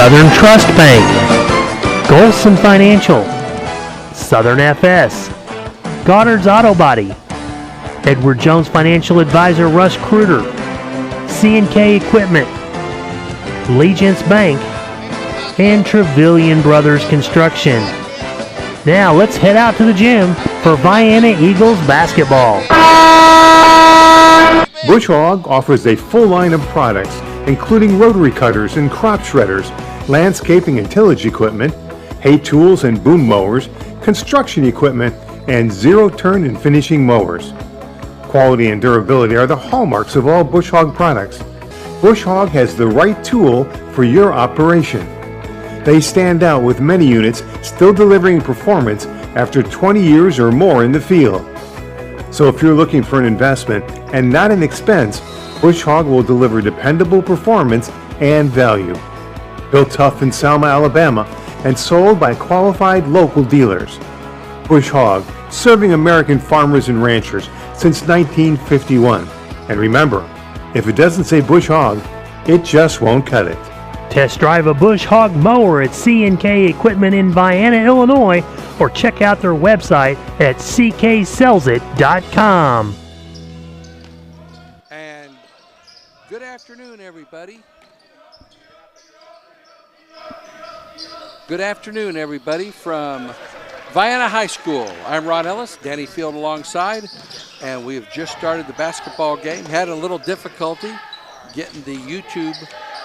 Southern Trust Bank, Golson Financial, Southern FS, Goddard's Auto Body, Edward Jones Financial Advisor Russ Kruger, C&K Equipment, Legence Bank, and Trevelyan Brothers Construction. Now let's head out to the gym for Vienna Eagles basketball. Bush Hog offers a full line of products, including rotary cutters and crop shredders, landscaping and tillage equipment, hay tools and boom mowers, construction equipment, and zero-turn and finishing mowers. Quality and durability are the hallmarks of all Bush Hog products. Bush Hog has the right tool for your operation. They stand out with many units still delivering performance after 20 years or more in the field. So if you're looking for an investment and not an expense, Bush Hog will deliver dependable performance and value. Built tough in Selma, Alabama, and sold by qualified local dealers. Bush Hog, serving American farmers and ranchers since 1951. And remember, if it doesn't say Bush Hog, it just won't cut it. Test drive a Bush Hog mower at C&K Equipment in Vienna, Illinois, or check out their website at cksellsit.com. And good afternoon, everybody. Good afternoon, everybody, from Vienna High School. I'm Ron Ellis, Danny Field alongside, and we have just started the basketball game. Had a little difficulty getting the YouTube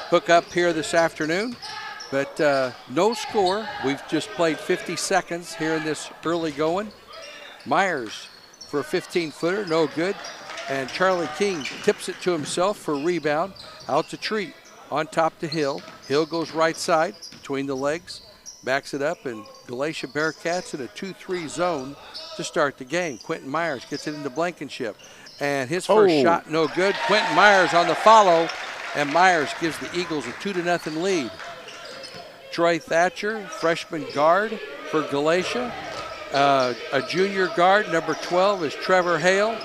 hook up here this afternoon, but no score. We've just played 50 seconds here in this early going. Myers for a 15-footer, no good. And Charlie King tips it to himself for a rebound. Out to Treat, on top to Hill. Hill goes right side, between the legs, backs it up, and Galatia Bearcats in a 2-3 zone to start the game. Quentin Myers gets it into Blankenship, and his first shot no good. Quentin Myers on the follow, and Myers gives the Eagles a 2-0 lead. Troy Thatcher, freshman guard for Galatia. A junior guard, number 12, is Trevor Hale.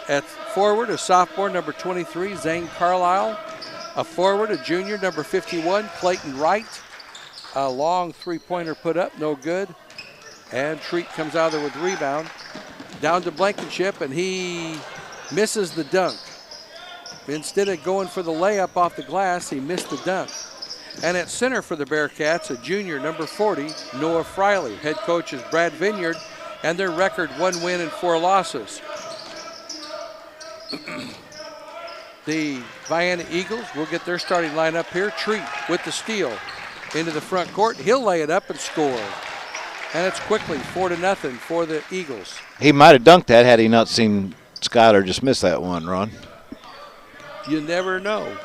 At forward, a sophomore, number 23, Zane Carlisle. A forward, a junior, number 51, Clayton Wright. A long three-pointer put up, no good. And Treat comes out of there with the rebound. Down to Blankenship, and he misses the dunk. Instead of going for the layup off the glass, he missed the dunk. And at center for the Bearcats, a junior, number 40, Noah Friley. Head coach is Brad Vineyard, and their record 1 win and 4 losses. The Vienna Eagles will get their starting lineup here. Treat with the steal into the front court. He'll lay it up and score. And it's quickly 4-0 for the Eagles. He might have dunked that had he not seen Skyler just miss that one, Ron. You never know.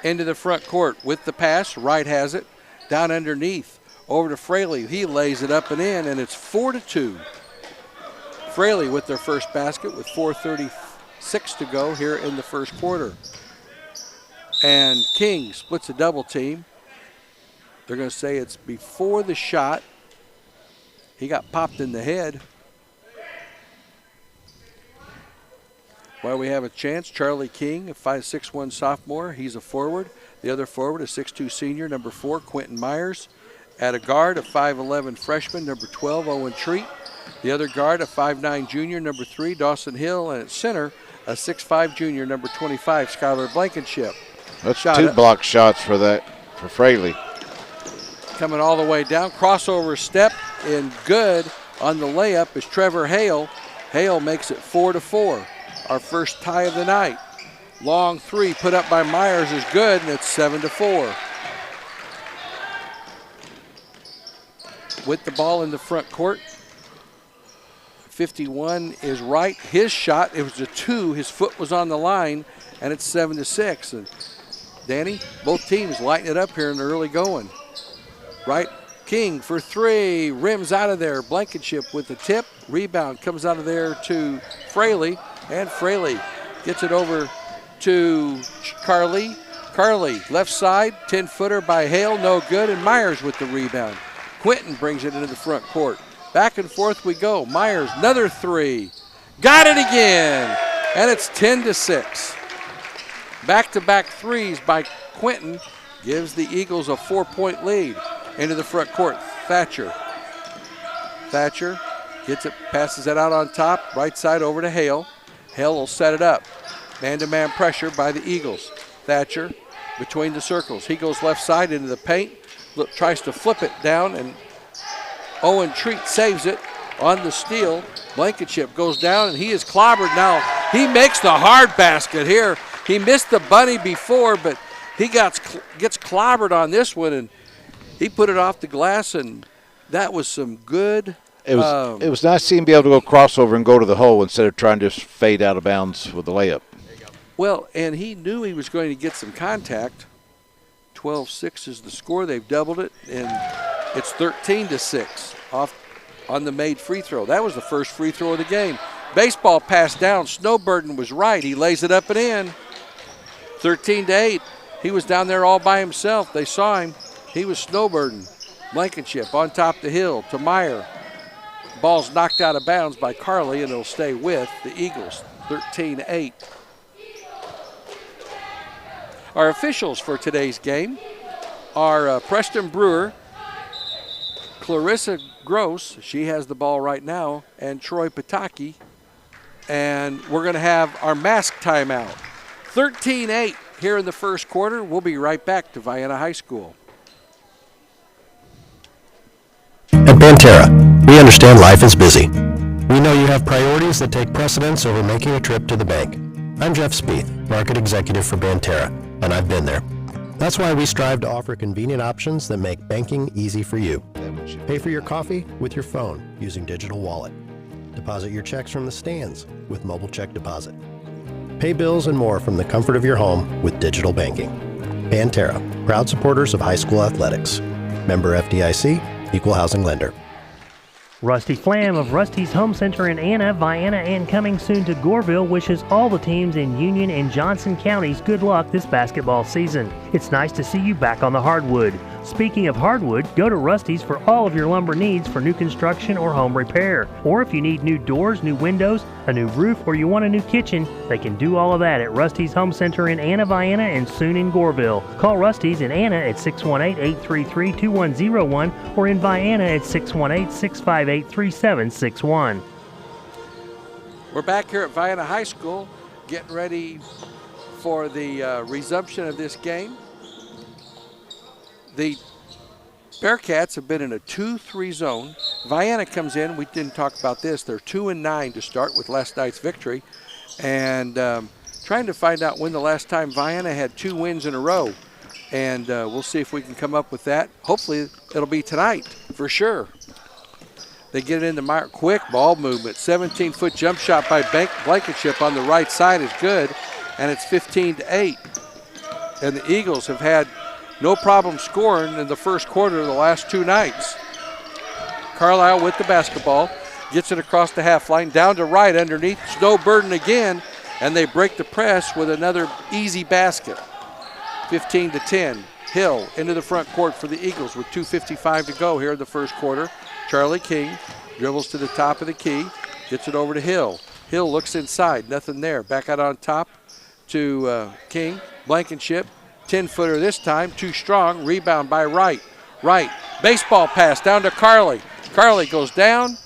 Into the front court with the pass. Wright has it. Down underneath. Over to Fraley. He lays it up and in, and it's 4-2. Fraley with their first basket with 4:36 to go here in the first quarter. And King splits a double team. They're going to say it's before the shot. He got popped in the head. While we have a chance, Charlie King, a 5'6" sophomore. He's a forward. The other forward, a 6'2" senior, number 4, Quentin Myers. At a guard, a 5'11" freshman, number 12, Owen Treat. The other guard, a 5'9" junior, number 3, Dawson Hill. And at center, a 6'5" junior, number 25, Skylar Blankenship. That's two block shots for Fraley. Coming all the way down, crossover step, and good on the layup is Trevor Hale. Hale makes it 4-4. Our first tie of the night. Long three put up by Myers is good, and it's 7-4. With the ball in the front court, 51 is Wright. His shot, it was a 2. His foot was on the line, and it's 7-6. And Danny, both teams lighting it up here in the early going. Wright, King for 3, rims out of there. Blankenship with the tip. Rebound comes out of there to Fraley. And Fraley gets it over to Carly. Carly, left side, 10-footer by Hale, no good, and Myers with the rebound. Quentin brings it into the front court. Back and forth we go. Myers, another 3. Got it again, and it's 10-6. Back-to-back threes by Quentin gives the Eagles a 4-point lead. Into the front court, Thatcher gets it, passes it out on top, right side over to Hale. Hale will set it up. Man-to-man pressure by the Eagles. Thatcher between the circles. He goes left side into the paint, tries to flip it down, and Owen Treat saves it on the steal. Blankenship goes down, and he is clobbered now. He makes the hard basket here. He missed the bunny before, but he gets clobbered on this one, and he put it off the glass, and that was some good. It was nice seeing him be able to go crossover and go to the hole instead of trying to just fade out of bounds with the layup. Well, and he knew he was going to get some contact. 12-6 is the score. They've doubled it, and it's 13-6 off on the made free throw. That was the first free throw of the game. Baseball pass down. Snowburden was right. He lays it up and in. 13-8. He was down there all by himself. They saw him. He was Snowburden. Blankenship on top the hill to Meyer. Ball's knocked out of bounds by Carly, and it'll stay with the Eagles. 13-8. Our officials for today's game are Preston Brewer, Clarissa Gross, she has the ball right now, and Troy Pataki. And we're going to have our mask timeout. 13-8 here in the first quarter. We'll be right back to Vienna High School. At Banterra, we understand life is busy. We know you have priorities that take precedence over making a trip to the bank. I'm Jeff Spieth, Market Executive for Banterra, and I've been there. That's why we strive to offer convenient options that make banking easy for you. Pay for your coffee with your phone using Digital Wallet. Deposit your checks from the stands with Mobile Check Deposit. Pay bills and more from the comfort of your home with digital banking. Banterra, proud supporters of high school athletics. Member FDIC, Equal Housing Lender. Rusty Flam of Rusty's Home Center in Anna, Vienna, and coming soon to Goreville wishes all the teams in Union and Johnson counties good luck this basketball season. It's nice to see you back on the hardwood. Speaking of hardwood, go to Rusty's for all of your lumber needs for new construction or home repair. Or if you need new doors, new windows, a new roof, or you want a new kitchen, they can do all of that at Rusty's Home Center in Anna, Vienna, and soon in Goreville. Call Rusty's in Anna at 618-833-2101 or in Vienna at 618-658-3761. We're back here at Vienna High School getting ready for the resumption of this game. The Bearcats have been in a 2-3 zone. Vienna comes in. We didn't talk about this. They're 2-9 to start with last night's victory. And trying to find out when the last time Vienna had 2 wins in a row. And we'll see if we can come up with that. Hopefully it'll be tonight for sure. They get it into Meyer. Quick ball movement. 17-foot jump shot by Blankenship on the right side is good. And it's 15-8. And the Eagles have had no problem scoring in the first quarter of the last 2 nights. Carlisle with the basketball. Gets it across the half line. Down to right underneath. Snowburden again. And they break the press with another easy basket. 15-10. Hill into the front court for the Eagles with 2:55 to go here in the first quarter. Charlie King dribbles to the top of the key. Gets it over to Hill. Hill looks inside. Nothing there. Back out on top to King. Blankenship. 10-footer this time, too strong. Rebound by Wright. Wright, baseball pass down to Carly. Carly goes down,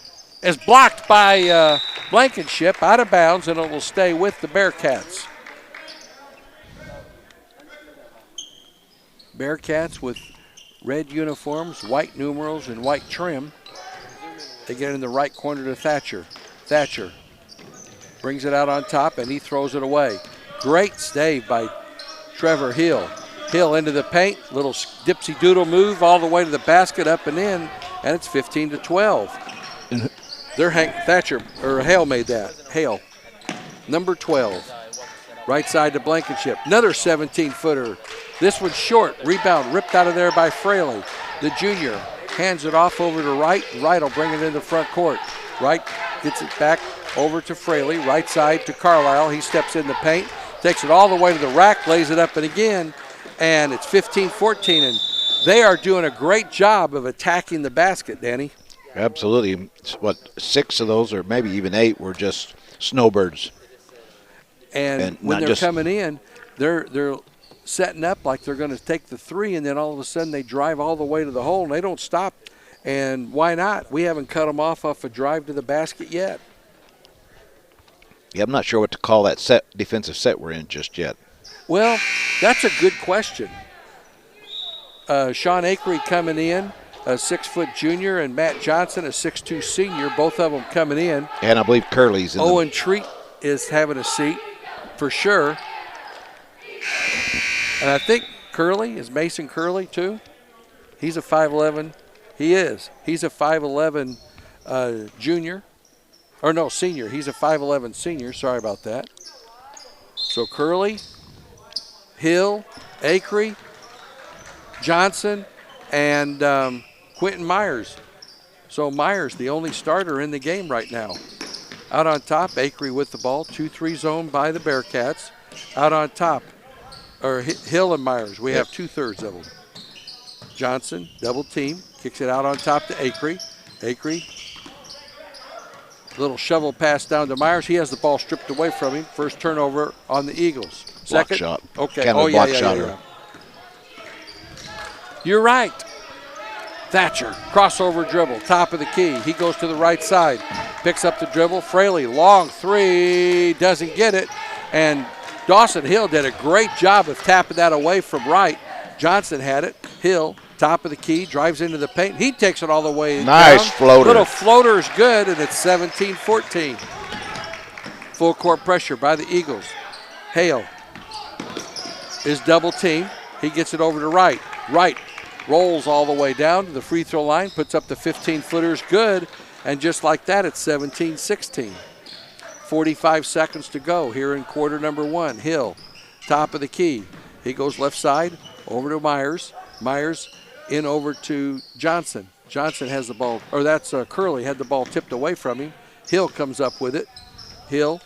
is blocked by Blankenship, out of bounds, and it will stay with the Bearcats. Bearcats with red uniforms, white numerals, and white trim. They get in the right corner to Thatcher. Thatcher brings it out on top, and he throws it away. Great save by Trevor Hill. Hill into the paint, little dipsy doodle move all the way to the basket, up and in, and it's 15-12. Thatcher, or Hale made that. Hale, number 12. Right side to Blankenship. Another 17-footer. This one's short. Rebound ripped out of there by Fraley. The junior hands it off over to Wright. Wright will bring it in the front court. Wright gets it back over to Fraley. Right side to Carlisle. He steps in the paint. Takes it all the way to the rack, lays it up and again, and it's 15-14, and they are doing a great job of attacking the basket, Danny. Absolutely. 6 of those, or maybe even 8, were just snowbirds. And when they're coming in, they're setting up like they're going to take the three, and then all of a sudden they drive all the way to the hole, and they don't stop. And why not? We haven't cut them off a drive to the basket yet. Yeah, I'm not sure what to call that defensive set we're in just yet. Well, that's a good question. Sean Akery coming in, a 6-foot junior, and Matt Johnson, a 6'2 senior, both of them coming in. And I believe Curley's in. Owen Treat is having a seat for sure. And I think Curley, is Mason Curley too? He's a 5'11". He is. He's a 5'11 junior. Or no, senior. He's a 5'11 senior. Sorry about that. So Curley, Hill, Akery, Johnson, and Quentin Myers. So Myers, the only starter in the game right now. Out on top, Akery with the ball. 2-3 zone by the Bearcats. Out on top, or Hill and Myers. We have 2/3 of them. Johnson, double team, kicks it out on top to Akery. Akery, little shovel pass down to Myers. He has the ball stripped away from him. First turnover on the Eagles. Second. Block shot. Okay. Kind of block shot. You're right. Thatcher, crossover dribble, top of the key. He goes to the right side, picks up the dribble. Fraley, long three, doesn't get it. And Dawson Hill did a great job of tapping that away from right. Johnson had it. Hill, top of the key, drives into the paint. He takes it all the way Nice down. floater. Little floater is good, and it's 17-14. Full court pressure by the Eagles. Hale is double teamed. He gets it over to Wright. Wright rolls all the way down to the free throw line, puts up the 15-footers, good, and just like that, it's 17-16. 45 seconds to go here in quarter number one. Hill, top of the key. He goes left side, over to Myers. Myers in over to Johnson. Johnson has the ball, or that's Curley, had the ball tipped away from him. Hill comes up with it. Hill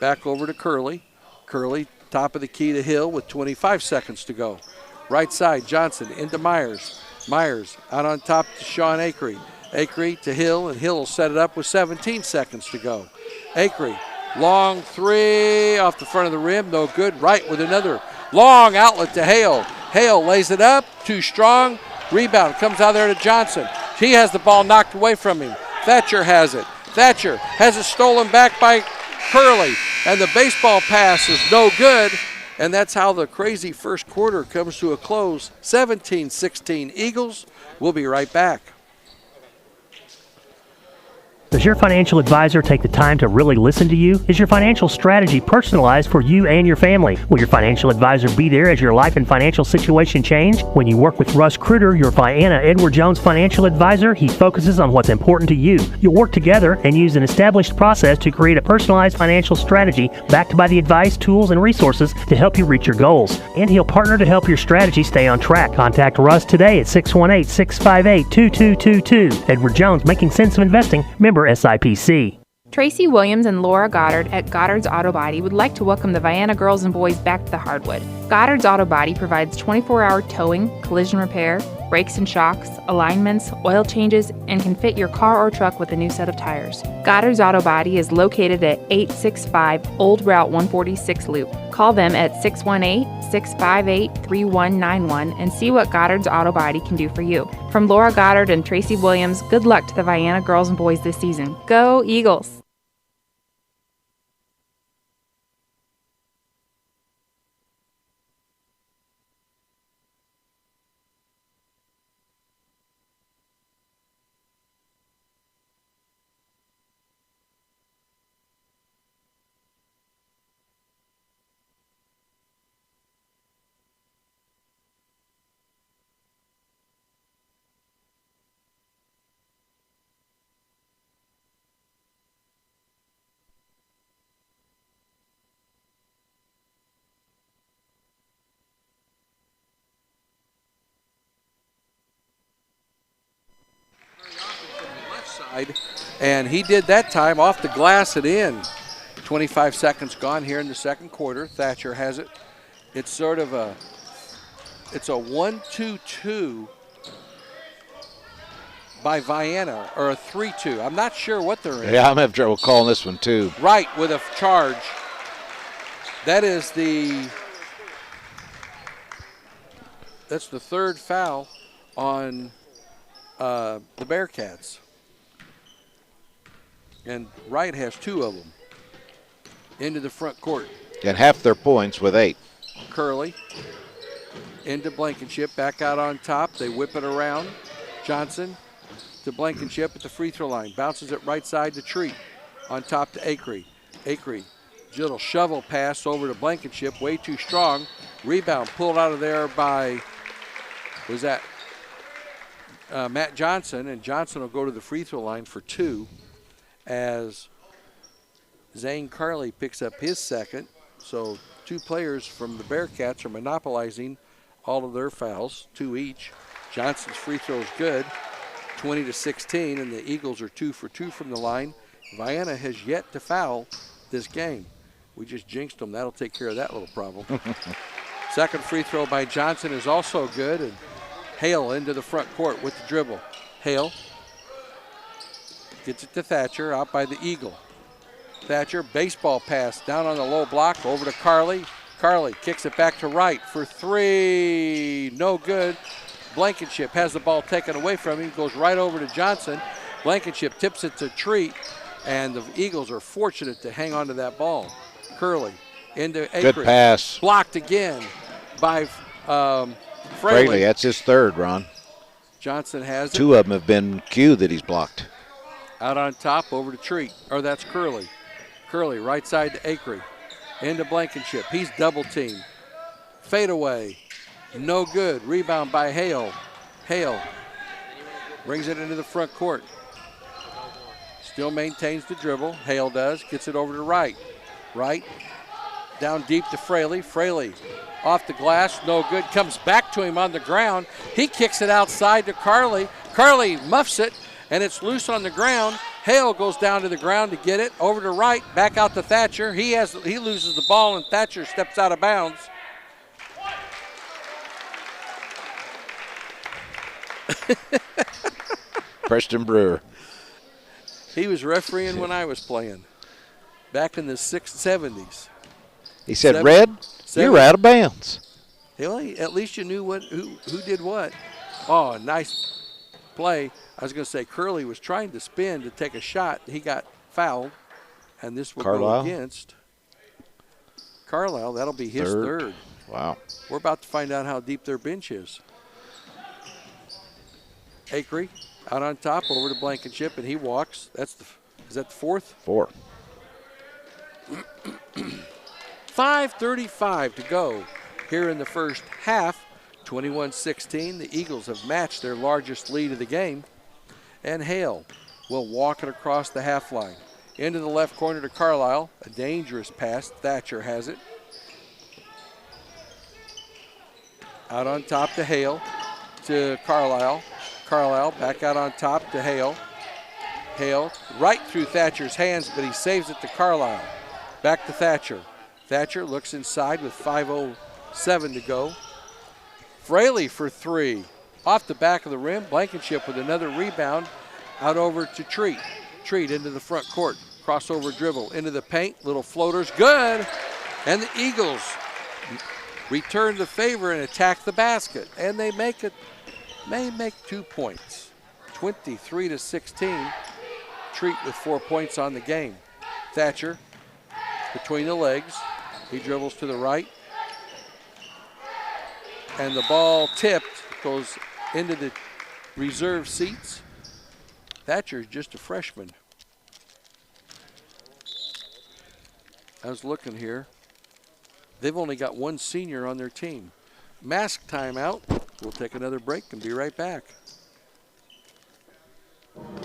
back over to Curley. Curley, top of the key to Hill with 25 seconds to go. Right side, Johnson into Myers. Myers out on top to Sean Akery. Akery to Hill, and Hill will set it up with 17 seconds to go. Akery, long three off the front of the rim, no good. Wright with another long outlet to Hale. Hale lays it up, too strong. Rebound comes out there to Johnson. He has the ball knocked away from him. Thatcher has it. Thatcher has it stolen back by Curley, and the baseball pass is no good. And that's how the crazy first quarter comes to a close. 17-16 Eagles. We'll be right back. Does your financial advisor take the time to really listen to you? Is your financial strategy personalized for you and your family? Will your financial advisor be there as your life and financial situation change? When you work with Russ Kruder, your Vienna Edward Jones financial advisor, he focuses on what's important to you. You'll work together and use an established process to create a personalized financial strategy backed by the advice, tools, and resources to help you reach your goals. And he'll partner to help your strategy stay on track. Contact Russ today at 618-658-2222. Edward Jones, Making Sense of Investing, member SIPC. Tracy Williams and Laura Goddard at Goddard's Auto Body would like to welcome the Vienna girls and boys back to the hardwood. Goddard's Auto Body provides 24-hour towing, collision repair, brakes and shocks, alignments, oil changes, and can fit your car or truck with a new set of tires. Goddard's Auto Body is located at 865 Old Route 146 Loop. Call them at 618-658-3191 and see what Goddard's Auto Body can do for you. From Laura Goddard and Tracy Williams, good luck to the Vienna girls and boys this season. Go Eagles! And he did that time off the glass and in. 25 seconds gone here in the second quarter. Thatcher has it. It's sort of a 1-2-2 by Vienna, or a 3-2. I'm not sure what they're in. Yeah, I'm having trouble calling this one too. Right with a charge. That is the That's the third foul on the Bearcats. And Wright has 2 of them. Into the front court. And half their points with 8. Curley into Blankenship, back out on top. They whip it around. Johnson to Blankenship at the free throw line. Bounces it right side to Treat. On top to Acree. Acree, little shovel pass over to Blankenship, way too strong. Rebound pulled out of there by, was that Matt Johnson, and Johnson will go to the free throw line for 2 as Zane Carley picks up his second. So 2 players from the Bearcats are monopolizing all of their fouls, 2 each. Johnson's free throw is good, 20-16, and the Eagles are 2 for 2 from the line. Vienna has yet to foul this game. We just jinxed them. That'll take care of that little problem. Second free throw by Johnson is also good, and Hale into the front court with the dribble. Hale gets it to Thatcher, out by the Eagle. Thatcher, baseball pass down on the low block, over to Carley. Carley kicks it back to Wright for 3. No good. Blankenship has the ball taken away from him, goes right over to Johnson. Blankenship tips it to Treat, and the Eagles are fortunate to hang on to that ball. Curley into Acree. Good pass. Blocked again by Fraley. Fraley, that's his third, Ron. Johnson has it. 2 of them have been Q that he's blocked. Out on top, over to Treat. Or that's Curley. Curley, right side to Acree. Into Blankenship. He's double teamed. Fade away. No good. Rebound by Hale. Hale brings it into the front court. Still maintains the dribble. Hale does. Gets it over to Wright. Wright down deep to Fraley. Fraley off the glass. No good. Comes back to him on the ground. He kicks it outside to Carley. Carley muffs it, and it's loose on the ground. Hale goes down to the ground to get it. Over to Wright. Back out to Thatcher. He loses the ball, and Thatcher steps out of bounds. Preston Brewer. He was refereeing when I was playing back in the 70s. He said, Red, you're out of bounds. Well, at least you knew who did what. Oh, nice play. I was going to say Curley was trying to spin to take a shot. He got fouled, and this will go against Carlisle. That'll be his third. Wow. We're about to find out how deep their bench is. Acree out on top, over to Blankenship, and he walks. Is that the fourth? 4. 5:35 to go here in the first half. 21-16. The Eagles have matched their largest lead of the game. And Hale will walk it across the half line. Into the left corner to Carlisle. A dangerous pass. Thatcher has it. Out on top to Hale, to Carlisle. Carlisle back out on top to Hale. Hale right through Thatcher's hands, but he saves it to Carlisle. Back to Thatcher. Thatcher looks inside with 5:07 to go. Fraley for 3. Off the back of the rim. Blankenship with another rebound. Out over to Treat. Treat into the front court. Crossover dribble into the paint. Little floaters. Good. And the Eagles return the favor and attack the basket. And they may make 2 points. 23-16. Treat with 4 points on the game. Thatcher between the legs. He dribbles to the right. And the ball tipped, goes into the reserve seats. Thatcher's just a freshman. I was looking here. They've only got 1 senior on their team. Mask timeout. We'll take another break and be right back.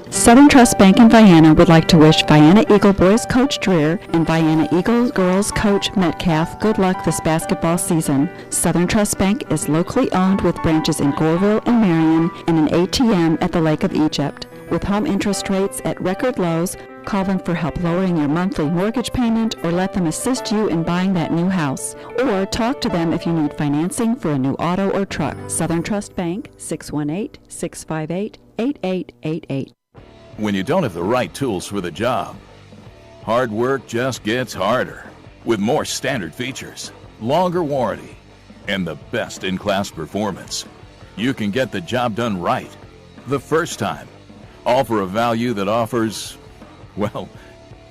Southern Trust Bank in Vienna would like to wish Vienna Eagle Boys Coach Dreer and Vienna Eagle Girls Coach Metcalf good luck this basketball season. Southern Trust Bank is locally owned with branches in Goreville and Marion and an ATM at the Lake of Egypt. With home interest rates at record lows, call them for help lowering your monthly mortgage payment or let them assist you in buying that new house. Or talk to them if you need financing for a new auto or truck. Southern Trust Bank, 618-658-8888. When you don't have the right tools for the job, hard work just gets harder. With more standard features, longer warranty, and the best in class performance. You can get the job done right the first time, all for a value that offers, well,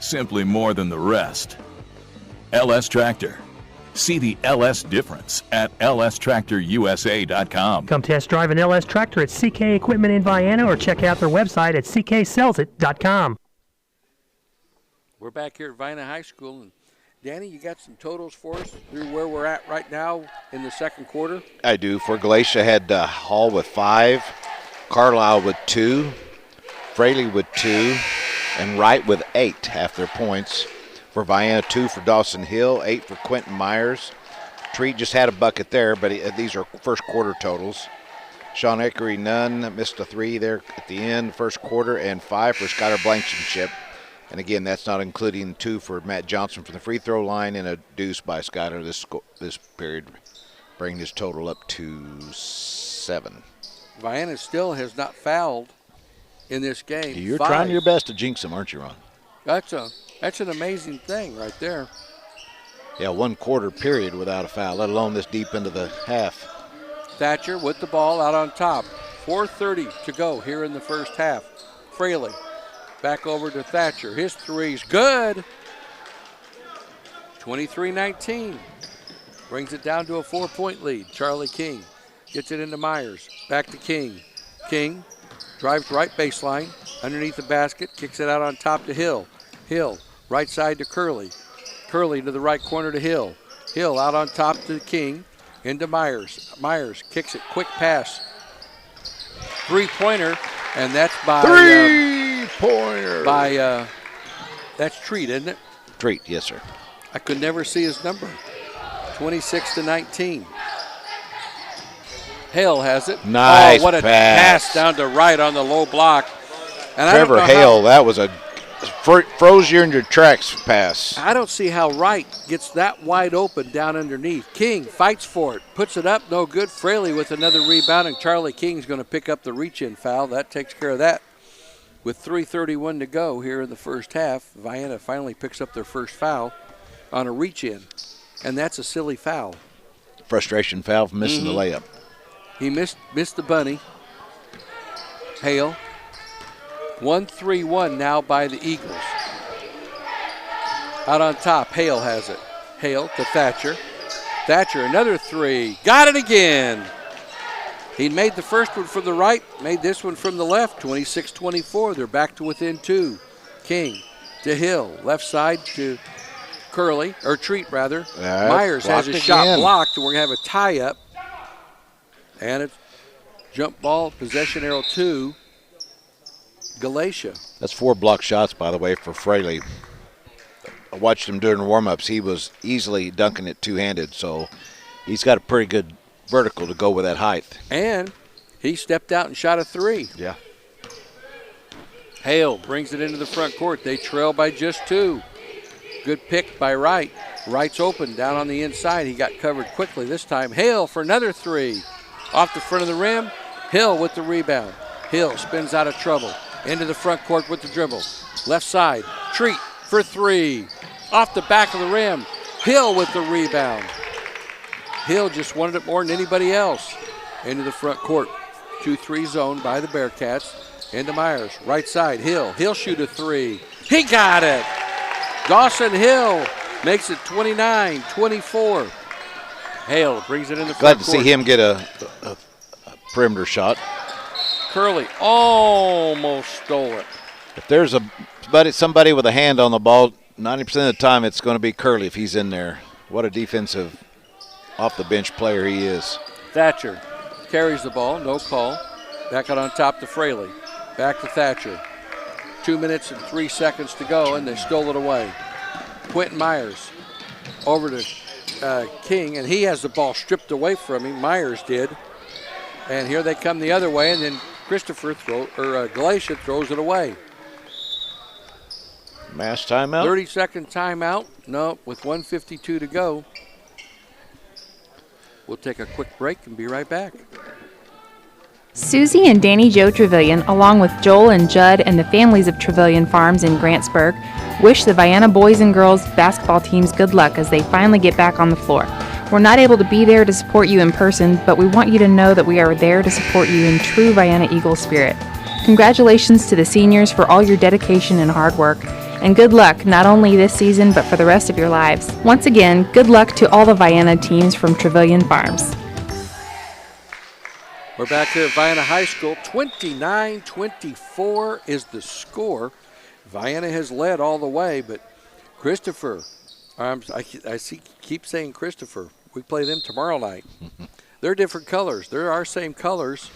simply more than the rest. LS Tractor. See the LS difference at lstractorusa.com. Come test drive an LS tractor at CK Equipment in Vienna or check out their website at cksellsit.com. We're back here at Vienna High School, and Danny, you got some totals for us through where we're at right now in the second quarter? I do. For Galatia, had Hall with 5, Carlisle with 2, Fraley with 2, and Wright with 8, half their points. For Vienna, 2 for Dawson Hill, 8 for Quentin Myers. Treat just had a bucket there, but these are first quarter totals. Sean Eckery, none, missed a 3 there at the end, first quarter, and 5 for Skylar Blankenship. And again, that's not including 2 for Matt Johnson from the free throw line and a deuce by Skylar this period, bringing his total up to 7. Vienna still has not fouled in this game. You're 5. trying your best to jinx them, aren't you, Ron? That's an amazing thing right there. Yeah, 1 quarter period without a foul, let alone this deep into the half. Thatcher with the ball out on top. 4:30 to go here in the first half. Fraley back over to Thatcher. His three's good. 23-19. Brings it down to a 4-point lead. Charlie King gets it into Myers. Back to King. King drives right baseline. Underneath the basket. Kicks it out on top to Hill. Hill right side to Curley. Curley to the right corner to Hill. Hill out on top to King. Into Myers. Myers kicks it. Quick pass. Three-pointer. And that's by... Pointer. That's Treat, isn't it? Treat, yes, sir. I could never see his number. 26-19. Hale has it. Nice what a pass down to right on the low block. And Trevor Hale, that was a froze you in your tracks pass. I don't see how Wright gets that wide open down underneath. King fights for it, puts it up, no good. Fraley with another rebound, and Charlie King's going to pick up the reach-in foul. That takes care of that. With 3:31 to go here in the first half, Vienna finally picks up their first foul on a reach-in, and that's a silly foul. Frustration foul for missing the layup. He missed the bunny. Hale. 1-3-1 now by the Eagles. Out on top, Hale has it. Hale to Thatcher. Thatcher, another three. Got it again. He made the first one from the right, made this one from the left, 26-24. They're back to within 2. King to Hill, left side to Curley, or Treat rather. Myers has his shot blocked, and we're going to have a tie-up. And it's jump ball, possession arrow 2, Galatia. That's 4 block shots, by the way, for Fraley. I watched him during warm-ups. He was easily dunking it two-handed, so he's got a pretty good vertical to go with that height. And he stepped out and shot a 3. Yeah. Hale brings it into the front court. They trail by just 2. Good pick by Wright. Wright's open down on the inside. He got covered quickly this time. Hale for another 3. Off the front of the rim. Hill with the rebound. Hill spins out of trouble. Into the front court with the dribble. Left side. Treat for 3. Off the back of the rim. Hill with the rebound. Hill just wanted it more than anybody else. Into the front court. 2-3 zone by the Bearcats. Into Myers. Right side. Hill. He'll shoot a 3. He got it. Dawson Hill makes it 29-24. Hale brings it in the front court. Glad to court. see him get a perimeter shot. Curley almost stole it. If there's somebody with a hand on the ball, 90% of the time it's going to be Curley if he's in there. What a defensive off-the-bench player he is. Thatcher carries the ball, no call. Back out on top to Fraley. Back to Thatcher. 2 minutes and 3 seconds to go, and they stole it away. Quentin Myers over to King, and he has the ball stripped away from him. Myers did. And here they come the other way, and then Galatia throws it away. Mass timeout? 30-second timeout. No, with 1:52 to go. We'll take a quick break and be right back. Susie and Danny Joe Trevelyan, along with Joel and Judd and the families of Trevelyan Farms in Grantsburg, wish the Vienna boys and girls basketball teams good luck as they finally get back on the floor. We're not able to be there to support you in person, but we want you to know that we are there to support you in true Vienna Eagle spirit. Congratulations to the seniors for all your dedication and hard work, and good luck not only this season but for the rest of your lives. Once again, good luck to all the Vienna teams from Trevelyan Farms. We're back here at Vienna High School. 29-24 is the score. Vienna has led all the way, but Christopher, keep saying Christopher. We play them tomorrow night. They're different colors. They're our same colors.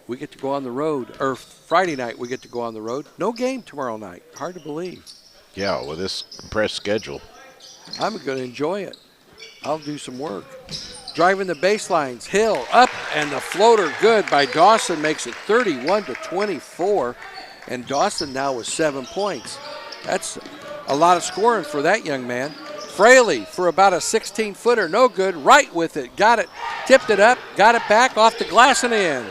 We get to go on the road, or Friday night we get to go on the road. No game tomorrow night. Hard to believe. Yeah, with this compressed schedule. I'm going to enjoy it. I'll do some work. Driving the baselines, Hill up, and the floater good by Dawson makes it 31-24, and Dawson now with 7 points. That's a lot of scoring for that young man. Fraley for about a 16-footer, no good, right with it, got it, tipped it up, got it back off the glass and in.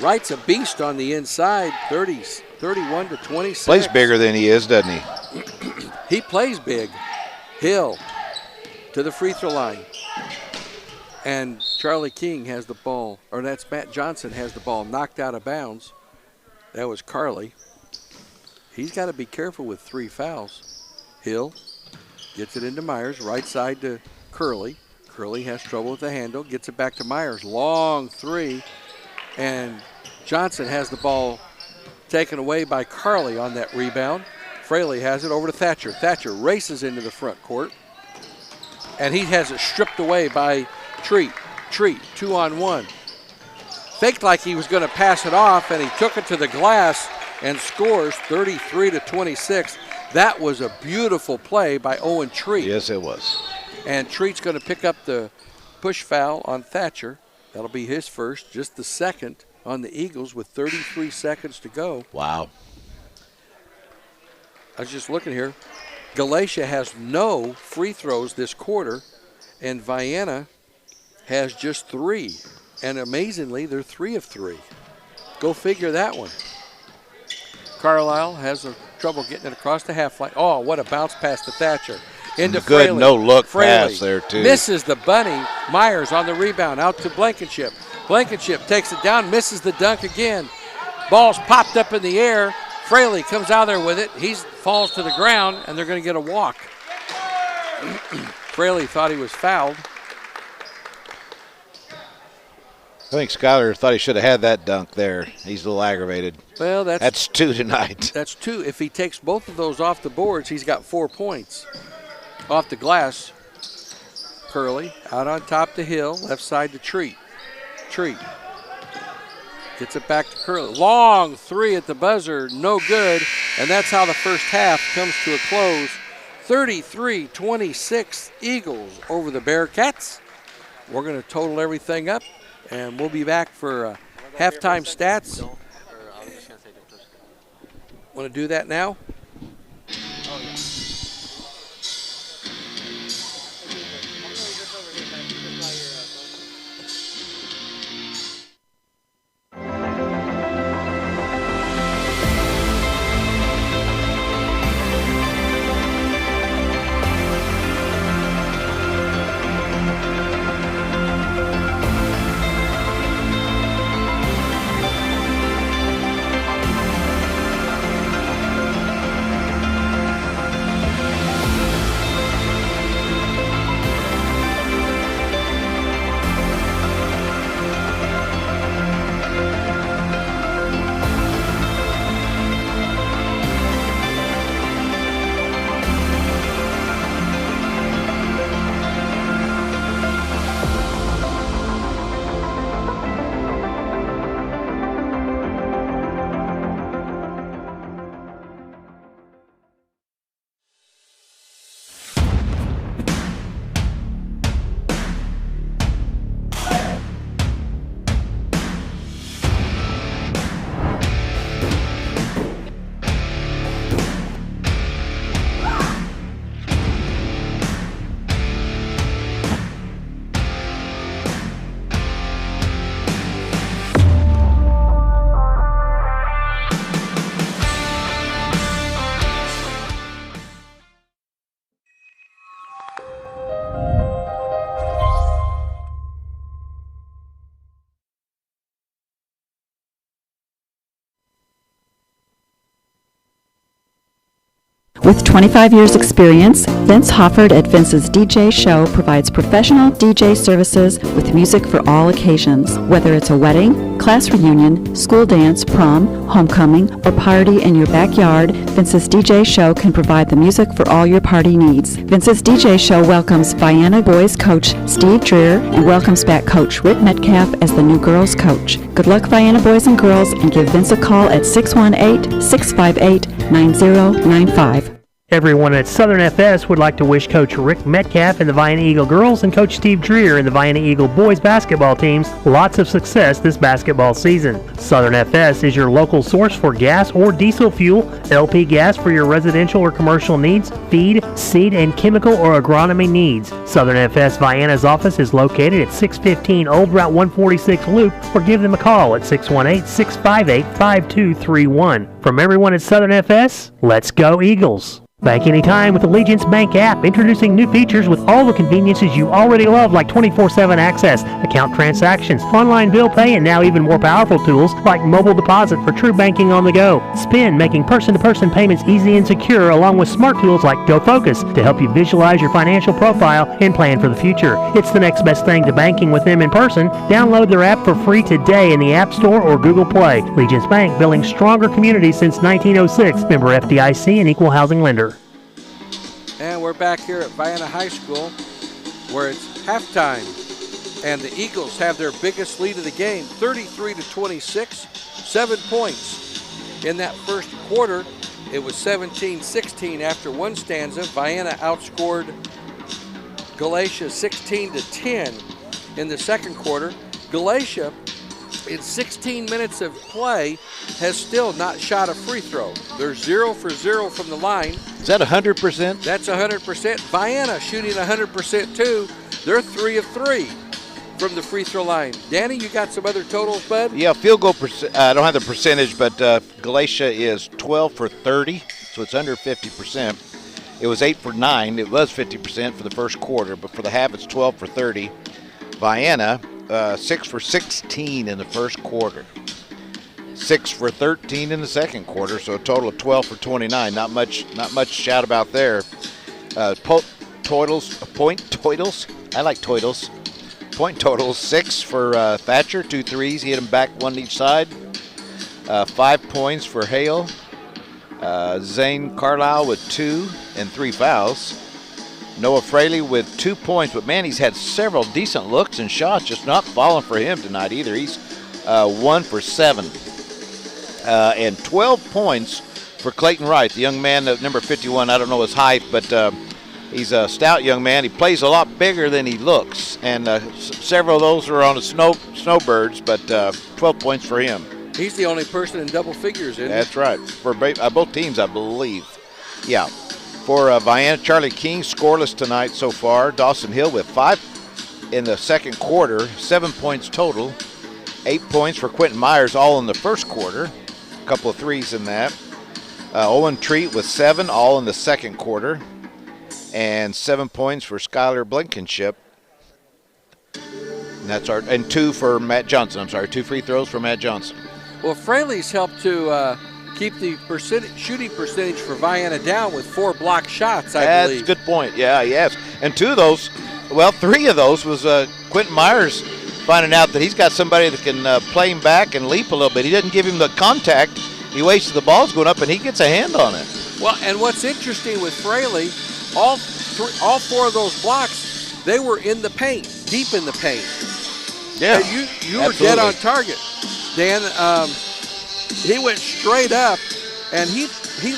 Wright's a beast on the inside, 31-26. Plays bigger than he is, doesn't he? He plays big. Hill to the free throw line. And Charlie King has the ball, or that's Matt Johnson has the ball knocked out of bounds. That was Carly. He's got to be careful with 3 fouls. Hill gets it into Myers, right side to Curley. Curley has trouble with the handle, gets it back to Myers. Long 3, and Johnson has the ball taken away by Carly on that rebound. Fraley has it over to Thatcher. Thatcher races into the front court, and he has it stripped away by Treat, 2-on-1. Faked like he was going to pass it off, and he took it to the glass and scores 33-26. That was a beautiful play by Owen Treat. Yes, it was. And Treat's going to pick up the push foul on Thatcher. That'll be his first, just the second on the Eagles with 33 seconds to go. Wow. I was just looking here. Galatia has no free throws this quarter, and Vienna has just 3. And amazingly, they're 3 of 3. Go figure that one. Carlisle has trouble getting it across the half line. Oh, what a bounce pass to Thatcher. Into good Fraley. no-look Fraley pass there, too. Misses the bunny. Myers on the rebound, out to Blankenship. Blankenship takes it down, misses the dunk again. Ball's popped up in the air. Fraley comes out there with it. He falls to the ground, and they're going to get a walk. Fraley thought he was fouled. I think Skyler thought he should have had that dunk there. He's a little aggravated. Well, that's 2 tonight. That's 2. If he takes both of those off the boards, he's got 4 points. Off the glass, Curley out on top to Hill, left side to Treat. Treat gets it back to Curley. Long 3 at the buzzer, no good, and that's how the first half comes to a close. 33-26 Eagles over the Bearcats. We're going to total everything up, and we'll be back for halftime stats. Want to do that now? With 25 years' experience, Vince Hofford at Vince's DJ Show provides professional DJ services with music for all occasions. Whether it's a wedding, class reunion, school dance, prom, homecoming, or party in your backyard, Vince's DJ Show can provide the music for all your party needs. Vince's DJ Show welcomes Vienna boys coach Steve Dreer and welcomes back coach Rick Metcalf as the new girls coach. Good luck, Vienna boys and girls, and give Vince a call at 618-658-9095. Everyone at Southern FS would like to wish Coach Rick Metcalf and the Vienna Eagle girls and Coach Steve Dreer and the Vienna Eagle boys basketball teams lots of success this basketball season. Southern FS is your local source for gas or diesel fuel, LP gas for your residential or commercial needs, feed, seed, and chemical or agronomy needs. Southern FS Vienna's office is located at 615 Old Route 146 Loop, or give them a call at 618-658-5231. From everyone at Southern FS, let's go Eagles! Bank anytime with the Allegiance Bank app, introducing new features with all the conveniences you already love, like 24/7 access, account transactions, online bill pay, and now even more powerful tools like mobile deposit for true banking on the go. Spin, making person-to-person payments easy and secure, along with smart tools like GoFocus to help you visualize your financial profile and plan for the future. It's the next best thing to banking with them in person. Download their app for free today in the App Store or Google Play. Allegiance Bank, building stronger communities since 1906. Member FDIC and equal housing lender. And we're back here at Vienna High School where it's halftime. And the Eagles have their biggest lead of the game, 33-26, 7 points. In that first quarter, it was 17-16 after one stanza. Vienna outscored Galatia 16-10 in the second quarter. Galatia, in 16 minutes of play, has still not shot a free throw. They're 0 for 0 from the line. Is that 100%? That's 100%. Vienna shooting 100% too. They're 3 of 3 from the free throw line. Danny, you got some other totals, bud? Yeah, field goal percent. I don't have the percentage, but Galatia is 12 for 30, so it's under 50%. It was 8 for 9. It was 50% for the first quarter, but for the half, it's 12 for 30. Vienna, 6 for 16 in the first quarter. 6 for 13 in the second quarter, so a total of 12 for 29. Not much to shout about there. Point totals. I like totals. Point totals: 6 for Thatcher, 2 threes. He hit them back, one each side. 5 points for Hale. Zane Carlisle with 2 and 3 fouls. Noah Fraley with 2 points, but man, he's had several decent looks and shots, just not falling for him tonight either. He's 1 for 7. And 12 points for Clayton Wright, the young man, number 51. I don't know his height, but he's a stout young man. He plays a lot bigger than he looks, and several of those are on the Snowbirds, but 12 points for him. He's the only person in double figures, isn't he? That's right, for both teams, I believe. Yeah. For Vienna, Charlie King scoreless tonight so far. Dawson Hill with 5 in the second quarter, 7 points total. 8 points for Quentin Myers, all in the first quarter. A couple of threes in that. Owen Treat with 7, all in the second quarter. And 7 points for Skylar Blankenship. And 2 for Matt Johnson. 2 free throws for Matt Johnson. Well, Fraley's helped to keep the shooting percentage for Vienna down with 4 blocked shots, I believe. That's a good point. Yeah, yes. And 2 of those, 3 of those was Quentin Myers finding out that he's got somebody that can play him back and leap a little bit. He doesn't give him the contact. He waits till the ball's going up, and he gets a hand on it. Well, and what's interesting with Fraley, all 4 of those blocks, they were in the paint, deep in the paint. Yeah, and you were dead on target. Dan, he went straight up, and he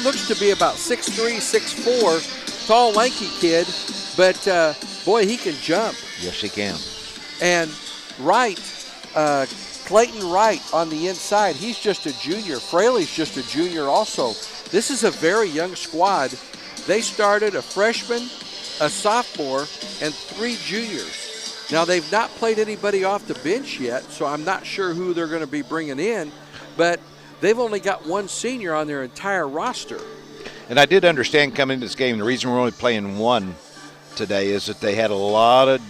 looks to be about 6'3", 6'4", tall, lanky kid, but boy, he can jump. Yes, he can. And Wright, Clayton Wright on the inside, he's just a junior. Fraley's just a junior also. This is a very young squad. They started a freshman, a sophomore, and 3 juniors. Now, they've not played anybody off the bench yet, so I'm not sure who they're going to be bringing in, but they've only got 1 senior on their entire roster. And I did understand coming into this game, the reason we're only playing 1 today is that they had a lot of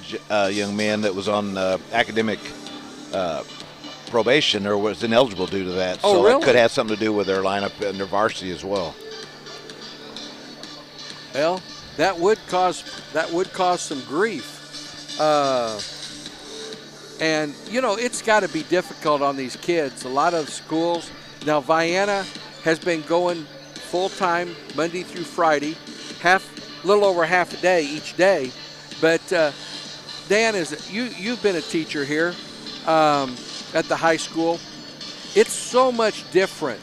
young men that was on academic probation or was ineligible due to that. Oh, so really? It could have something to do with their lineup and their varsity as well. Well, that would cause some grief. And, you know, it's got to be difficult on these kids. A lot of schools. Now, Vienna has been going full-time Monday through Friday, little over half a day each day. But, Dan, you've been a teacher here at the high school. It's so much different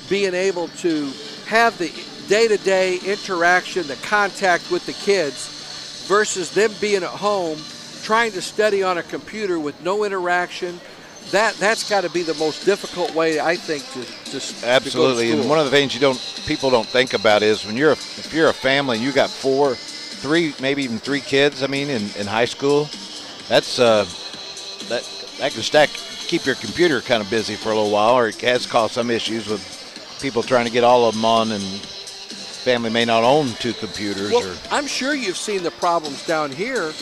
being able to have the day-to-day interaction, the contact with the kids versus them being at home trying to study on a computer with no interaction. That's got to be the most difficult way, I think, to absolutely. To go to and one of the things people don't think about is when if you're a family and you got 4, 3, maybe even 3 kids. I mean, in high school, that can keep your computer kind of busy for a little while, or it has caused some issues with people trying to get all of them on, and family may not own 2 computers. Well, I'm sure you've seen the problems down here.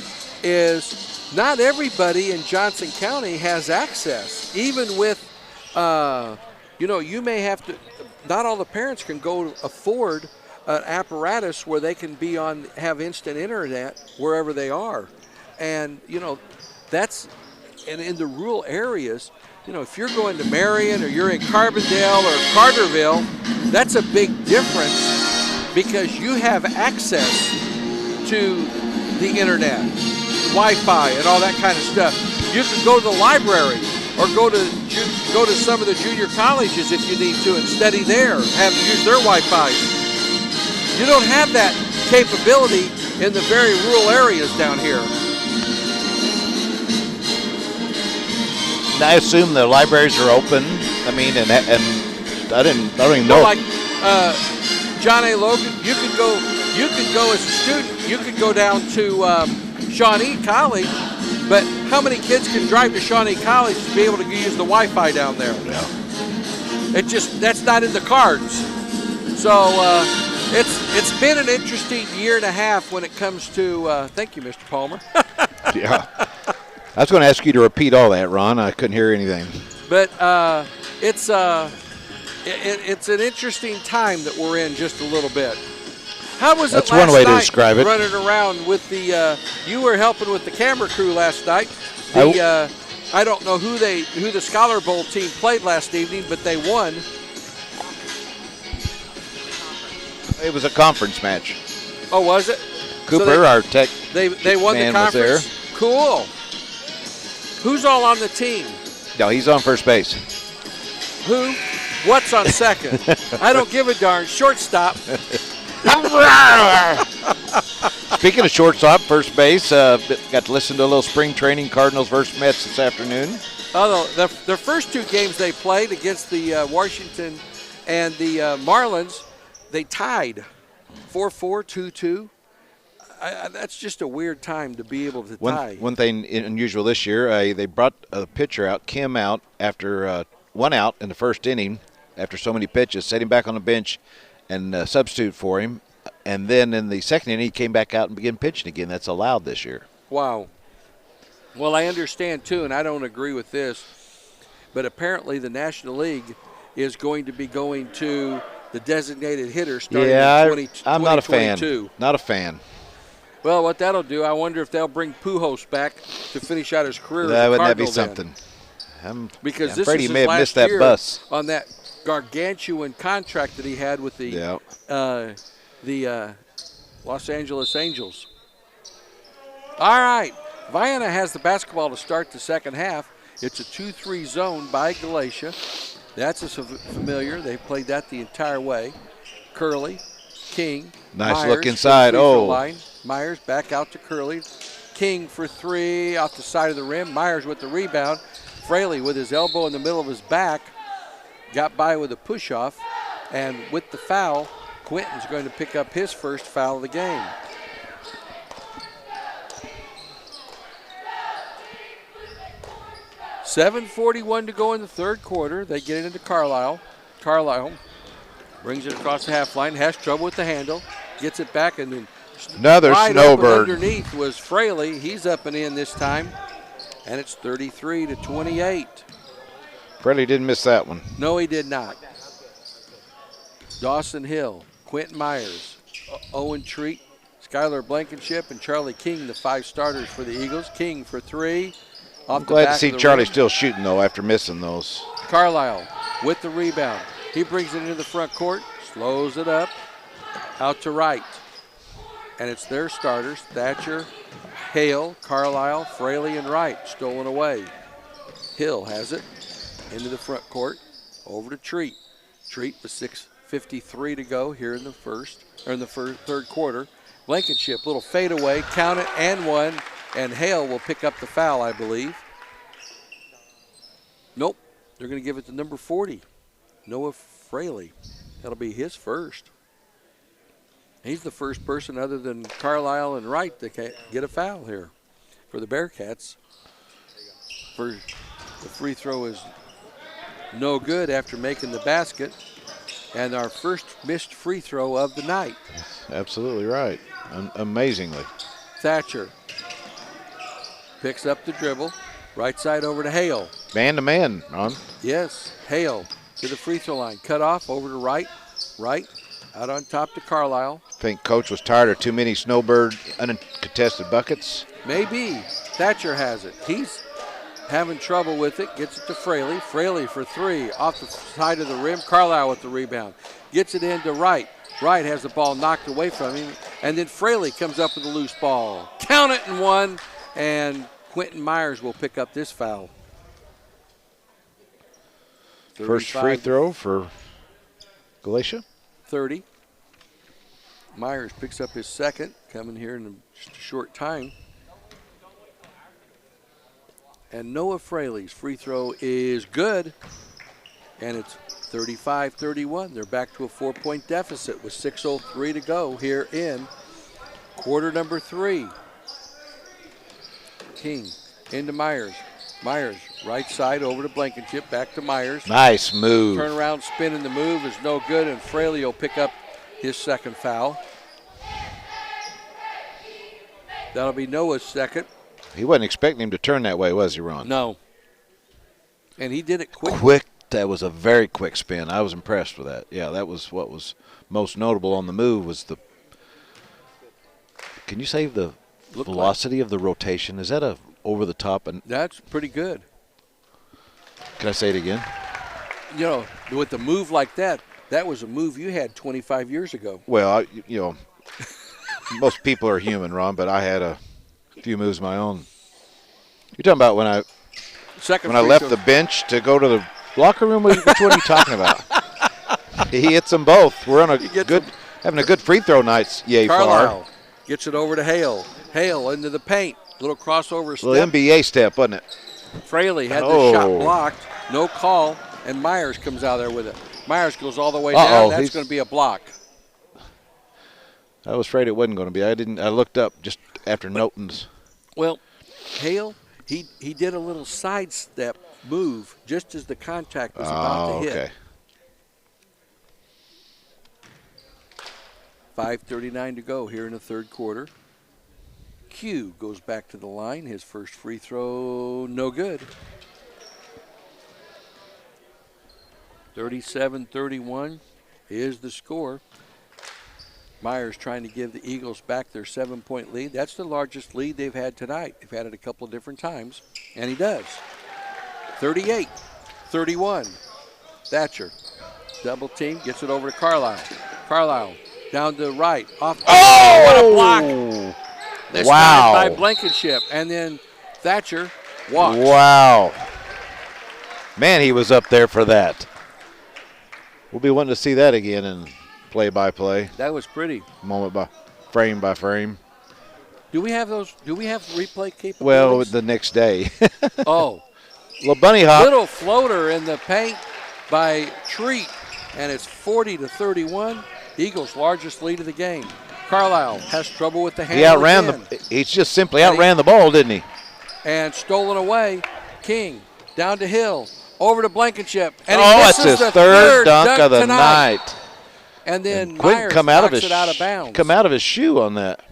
Is not everybody in Johnson County has access. Even with, you may have to. Not all the parents can go afford an apparatus where they can have instant internet wherever they are, and and in the rural areas, if you're going to Marion or you're in Carbondale or Carterville, that's a big difference because you have access to the internet, Wi-Fi, and all that kind of stuff. You can go to the library or go to some of the junior colleges if you need to and study there, use their Wi-Fi. You don't have that capability in the very rural areas down here. I assume the libraries are open. I mean, and I don't even know. Like John A. Logan, you could go as a student. You could go down to Shawnee College, but how many kids can drive to Shawnee College to be able to use the Wi-Fi down there? Yeah. That's not in the cards. So it's been an interesting year and a half when it comes to. Thank you, Mr. Palmer. Yeah. I was going to ask you to repeat all that, Ron. I couldn't hear anything. But it's an interesting time that we're in just a little bit. How was That's it last one way to night describe it. running around with the you were helping with the camera crew last night. I don't know who the Scholar Bowl team played last evening, but they won. It was a conference match. Oh, was it? Cooper, our tech they won the man, conference. was there. Cool. Who's all on the team? No, he's on first base. Who? What's on second? I don't give a darn. Shortstop. Speaking of shortstop, first base, got to listen to a little spring training Cardinals versus Mets this afternoon. Although their first 2 games they played against the Washington and the Marlins, they tied 4-4, 2-2. That's just a weird time to be able to tie. One thing unusual this year, they brought a pitcher out, Kim out, after 1 out in the first inning after so many pitches, set him back on the bench and substitute for him. And then in the second inning, he came back out and began pitching again. That's allowed this year. Wow. Well, I understand, too, and I don't agree with this, but apparently the National League is going to be going to the designated hitter starting in 2022. I'm not a fan. Not a fan. Well, what that'll do, I wonder if they'll bring Pujols back to finish out his career. Wouldn't that be something? Because I'm afraid this he may is have his missed last that year bus on that gargantuan contract that he had with the Los Angeles Angels. All right, Vienna has the basketball to start the second half. It's a 2-3 zone by Galatia. That's a familiar. They played that the entire way. Curley, King, nice Myers look inside. Line. Myers back out to Curley. King for 3 off the side of the rim. Myers with the rebound. Fraley with his elbow in the middle of his back. Got by with a push-off. And with the foul, Quinton's going to pick up his first foul of the game. $7:41 to go in the third quarter. They get it into Carlisle. Carlisle brings it across the half line. Has trouble with the handle. Gets it back and then another snowbird. Underneath was Fraley. He's up and in this time. And it's 33-28. Fraley didn't miss that one. No, he did not. Dawson Hill, Quentin Myers. Owen Treat, Skylar Blankenship, and Charlie King, the 5 starters for the Eagles. King for 3. I'm glad to see Charlie still shooting, though, after missing those. Carlisle with the rebound. He brings it into the front court, slows it up, out to right. And it's their starters, Thatcher, Hale, Carlisle, Fraley, and Wright, stolen away. Hill has it into the front court, over to Treat. Treat with 6:53 to go here in the third quarter. Blankenship, little fadeaway, count it, and one. And Hale will pick up the foul, I believe. Nope, they're going to give it to number 40, Noah Fraley. That'll be his first. He's the first person other than Carlisle and Wright that can get a foul here for the Bearcats. The free throw is no good after making the basket. And our first missed free throw of the night. Absolutely right. Amazingly. Thatcher picks up the dribble. Right side over to Hale. Man-to-man, Ron. Yes, Hale to the free throw line. Cut off over to Wright. Wright out on top to Carlisle. Think Coach was tired of too many Snowbird uncontested buckets? Maybe. Thatcher has it. He's having trouble with it. Gets it to Fraley. Fraley for 3 off the side of the rim. Carlisle with the rebound. Gets it into Wright. Wright has the ball knocked away from him. And then Fraley comes up with a loose ball. Count it and 1. And Quentin Myers will pick up this foul. First free throw for Galatia. 30. Myers picks up his second, coming here in just a short time. And Noah Fraley's free throw is good. And it's 35-31. They're back to a 4-point deficit with 6:03 to go here in quarter number 3. King into Myers. Myers, right side over to Blankenship, back to Myers. Nice move. Turnaround spin in the move is no good, and Fraley will pick up his second foul. That'll be Noah's second. He wasn't expecting him to turn that way, was he, Ron? No. And he did it quick. Quick. That was a very quick spin. I was impressed with that. Yeah, that was what was most notable on the move was the – can you say the velocity of the rotation? Is that a over the top? And that's pretty good. Can I say it again? You know, with a move like that, that was a move you had 25 years ago. Well, most people are human, Ron, but I had a few moves of my own. You're talking about when I left the bench to go to the locker room? Which one are you talking about? He hits them both. We're on having a good free throw night. Yay, Carlisle far. Gets it over to Hale. Hale into the paint. Little crossover step. Little NBA step, wasn't it? Fraley had the shot blocked. No call, and Myers comes out there with it. Myers goes all the way down. That's going to be a block. I was afraid it wasn't going to be. I looked up just after Noton's. Well, Hale, he did a little sidestep move just as the contact was about to hit. Okay. 5:39 to go here in the third quarter. Q goes back to the line. His first free throw, no good. 37-31 is the score. Myers trying to give the Eagles back their 7-point lead. That's the largest lead they've had tonight. They've had it a couple of different times, and he does. 38-31. Thatcher, double team, gets it over to Carlisle. Carlisle down to the right. Off. Oh, what a block. This time by Blankenship. And then Thatcher walks. Wow. Man, he was up there for that. We'll be wanting to see that again in play-by-play. That was pretty. Moment by frame. Do we have those? Do we have replay capabilities? Well, the next day. Oh. Little bunny hop. Little floater in the paint by Treat. And it's 40-31. Eagles' largest lead of the game. Carlisle has trouble with the handle. He just simply outran the ball, didn't he? And stolen away. King down to Hill. Over to Blankenship. And it's his third dunk of the night. And then Myers knocks it out of bounds. Come out of his shoe on that.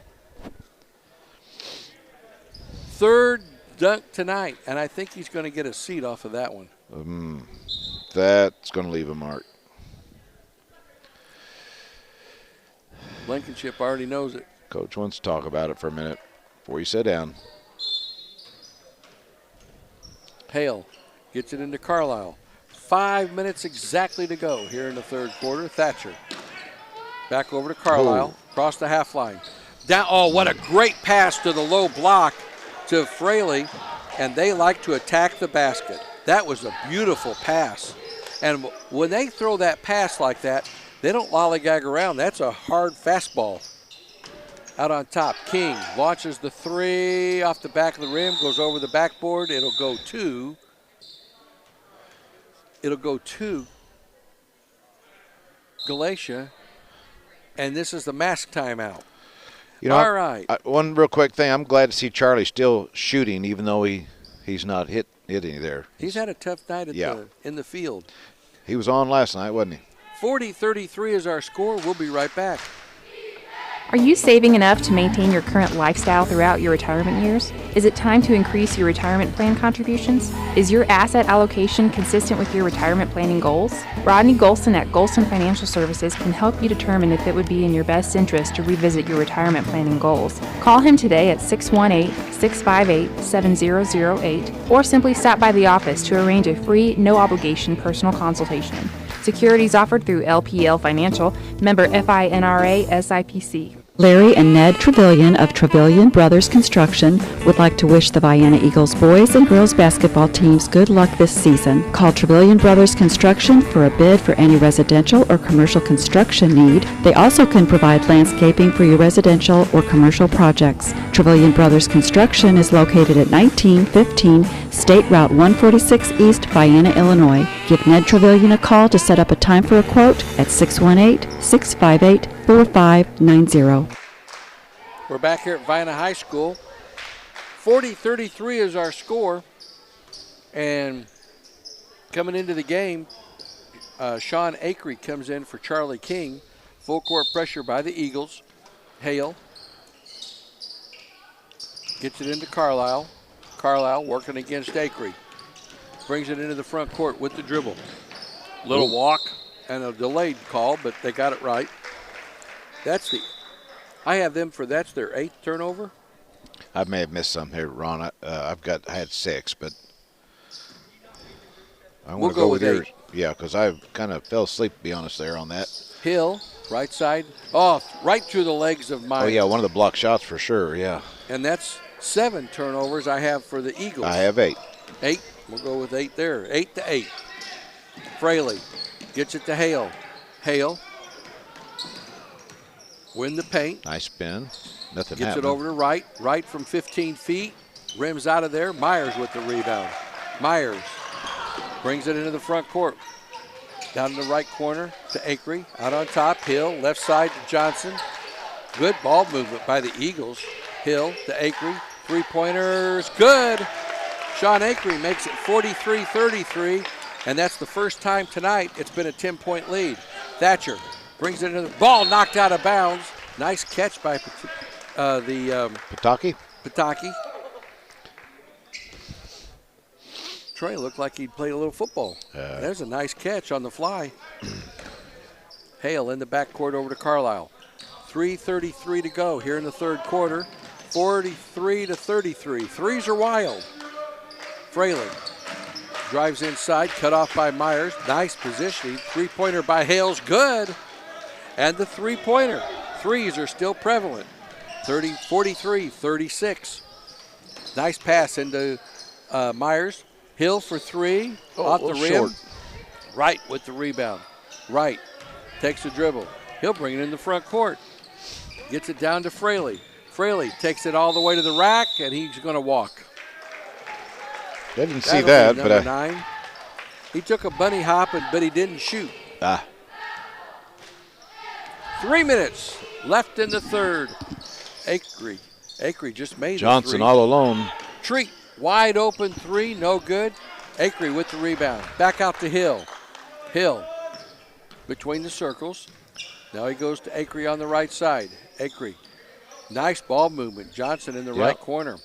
Third dunk tonight. And I think he's going to get a seat off of that one. That's going to leave a mark. Blankenship already knows it. Coach wants to talk about it for a minute before you sit down. Hale gets it into Carlisle. 5 minutes exactly to go here in the third quarter. Thatcher back over to Carlisle, across the half line. Down. Oh, what a great pass to the low block to Fraley, and they like to attack the basket. That was a beautiful pass. And when they throw that pass like that, they don't lollygag around. That's a hard fastball. Out on top, King launches the three off the back of the rim, goes over the backboard. It'll go to Galatia, and this is the mask timeout. You know, all right. One real quick thing. I'm glad to see Charlie still shooting, even though he's not hitting there. He's had a tough night in the field. He was on last night, wasn't he? 40-33 is our score. We'll be right back. Are you saving enough to maintain your current lifestyle throughout your retirement years? Is it time to increase your retirement plan contributions? Is your asset allocation consistent with your retirement planning goals? Rodney Golson at Golson Financial Services can help you determine if it would be in your best interest to revisit your retirement planning goals. Call him today at 618-658-7008 or simply stop by the office to arrange a free, no-obligation personal consultation. Securities offered through LPL Financial, member FINRA SIPC. Larry and Ned Trevelyan of Trevelyan Brothers Construction would like to wish the Vienna Eagles boys and girls basketball teams good luck this season. Call Trevelyan Brothers Construction for a bid for any residential or commercial construction need. They also can provide landscaping for your residential or commercial projects. Trevelyan Brothers Construction is located at 1915 State Route 146 East, Vienna, Illinois. Give Ned Trevelyan a call to set up a time for a quote at 618-658-4590. We're back here at Vienna High School. 40-33 is our score. And coming into the game, Sean Akery comes in for Charlie King. Full court pressure by the Eagles. Hale gets it into Carlisle. Carlisle working against Akery. Brings it into the front court with the dribble. Little walk and a delayed call, but they got it right. I have them for that's their 8th turnover. I may have missed some here, Ron. I had 6, but I want to go with yours. Yeah, because I kind of fell asleep, to be honest, there on that. Hill, right side, off, right through the legs of Myers. Oh, yeah, one of the block shots for sure, yeah. And that's 7 turnovers I have for the Eagles. I have 8. 8, we'll go with 8 there. 8-8. Fraley gets it to Hale. Hale, win the paint. Nice spin. Nothing Gets happened. it over to Wright. Wright from 15 feet. Rims out of there. Myers with the rebound. Myers brings it into the front court. Down in the right corner to Akery. Out on top, Hill. Left side to Johnson. Good ball movement by the Eagles. Hill to Akery. Three-pointers. Good. Sean Akery makes it 43-33. And that's the first time tonight it's been a 10-point lead. Thatcher brings it into the ball, knocked out of bounds. Nice catch by Pataki. Trey looked like he'd played a little football. There's a nice catch on the fly. Hale in the backcourt over to Carlisle. 3:33 to go here in the third quarter. 43-33. Threes are wild. Fraley drives inside, cut off by Myers. Nice positioning. Three-pointer by Hale's good. And the three-pointer. Threes are still prevalent. 43-36. Nice pass into Myers. Hill for three. Off the rim. Short. Wright with the rebound. Wright takes the dribble. He'll bring it in the front court. Gets it down to Fraley. Fraley takes it all the way to the rack, and he's going to walk. I didn't see that, but 9. He took a bunny hop, but he didn't shoot. 3 minutes left in the third. Akery just made Johnson the three. all alone. Treat, wide open three, no good. Akery with the rebound. Back out to Hill. Hill between the circles. Now he goes to Akery on the right side. Akery, nice ball movement. Johnson in the right corner.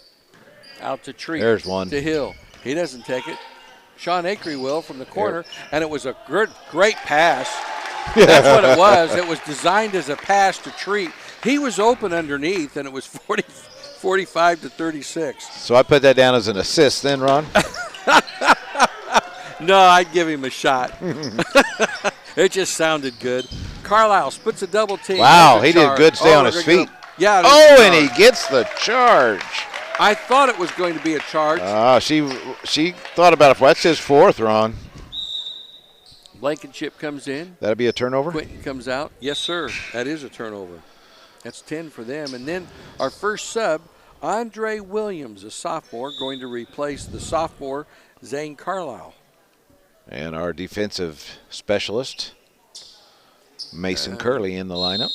Out to Treat. There's one. To Hill. He doesn't take it. Sean Akery will from the corner, and it was a great pass That's what it was. It was designed as a pass to Treat. He was open underneath, and it was 45 to 36. So I put that down as an assist then, Ron? No, I'd give him a shot. It just sounded good. Carlisle splits a double team. Wow, he did good stay on his feet. Yeah. And he gets the charge. I thought it was going to be a charge. She thought about it. That's his fourth, Ron. Blankenship comes in. That'll be a turnover? Quentin comes out. Yes, sir. That is a turnover. That's 10 for them. And then our first sub, Andre Williams, a sophomore, going to replace the sophomore, Zane Carlisle. And our defensive specialist, Mason Curley, in the lineup.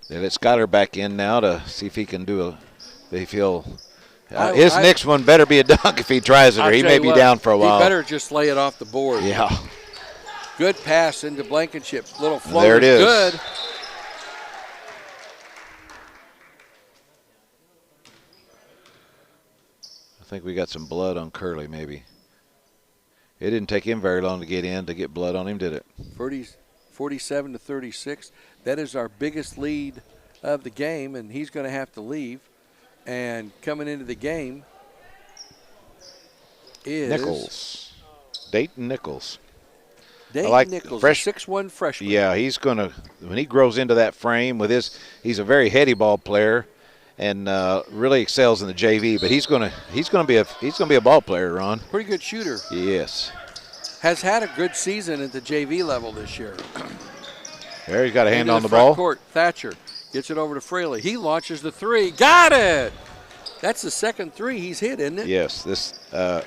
They let Skyler back in now to see if he can do his next one better be a dunk if he tries it, or he may be down for a while. He better just lay it off the board. Yeah. Good pass into Blankenship. Little floater. There it is. Good. I think we got some blood on Curley, maybe. It didn't take him very long to get blood on him, did it? 47 to 36. That is our biggest lead of the game, and he's going to have to leave. And coming into the game is Nichols. Dayton Nichols. Dayton Nichols, a 6'1" freshman. Yeah, he's going to, when he grows into that frame with he's a very heady ball player and really excels in the JV, but he's going to be a ball player, Ron. Pretty good shooter. Yes. Has had a good season at the JV level this year. There, he's got a hand on the front ball. Court. Thatcher gets it over to Fraley. He launches the three. Got it! That's the second three he's hit, isn't it? Yes. No,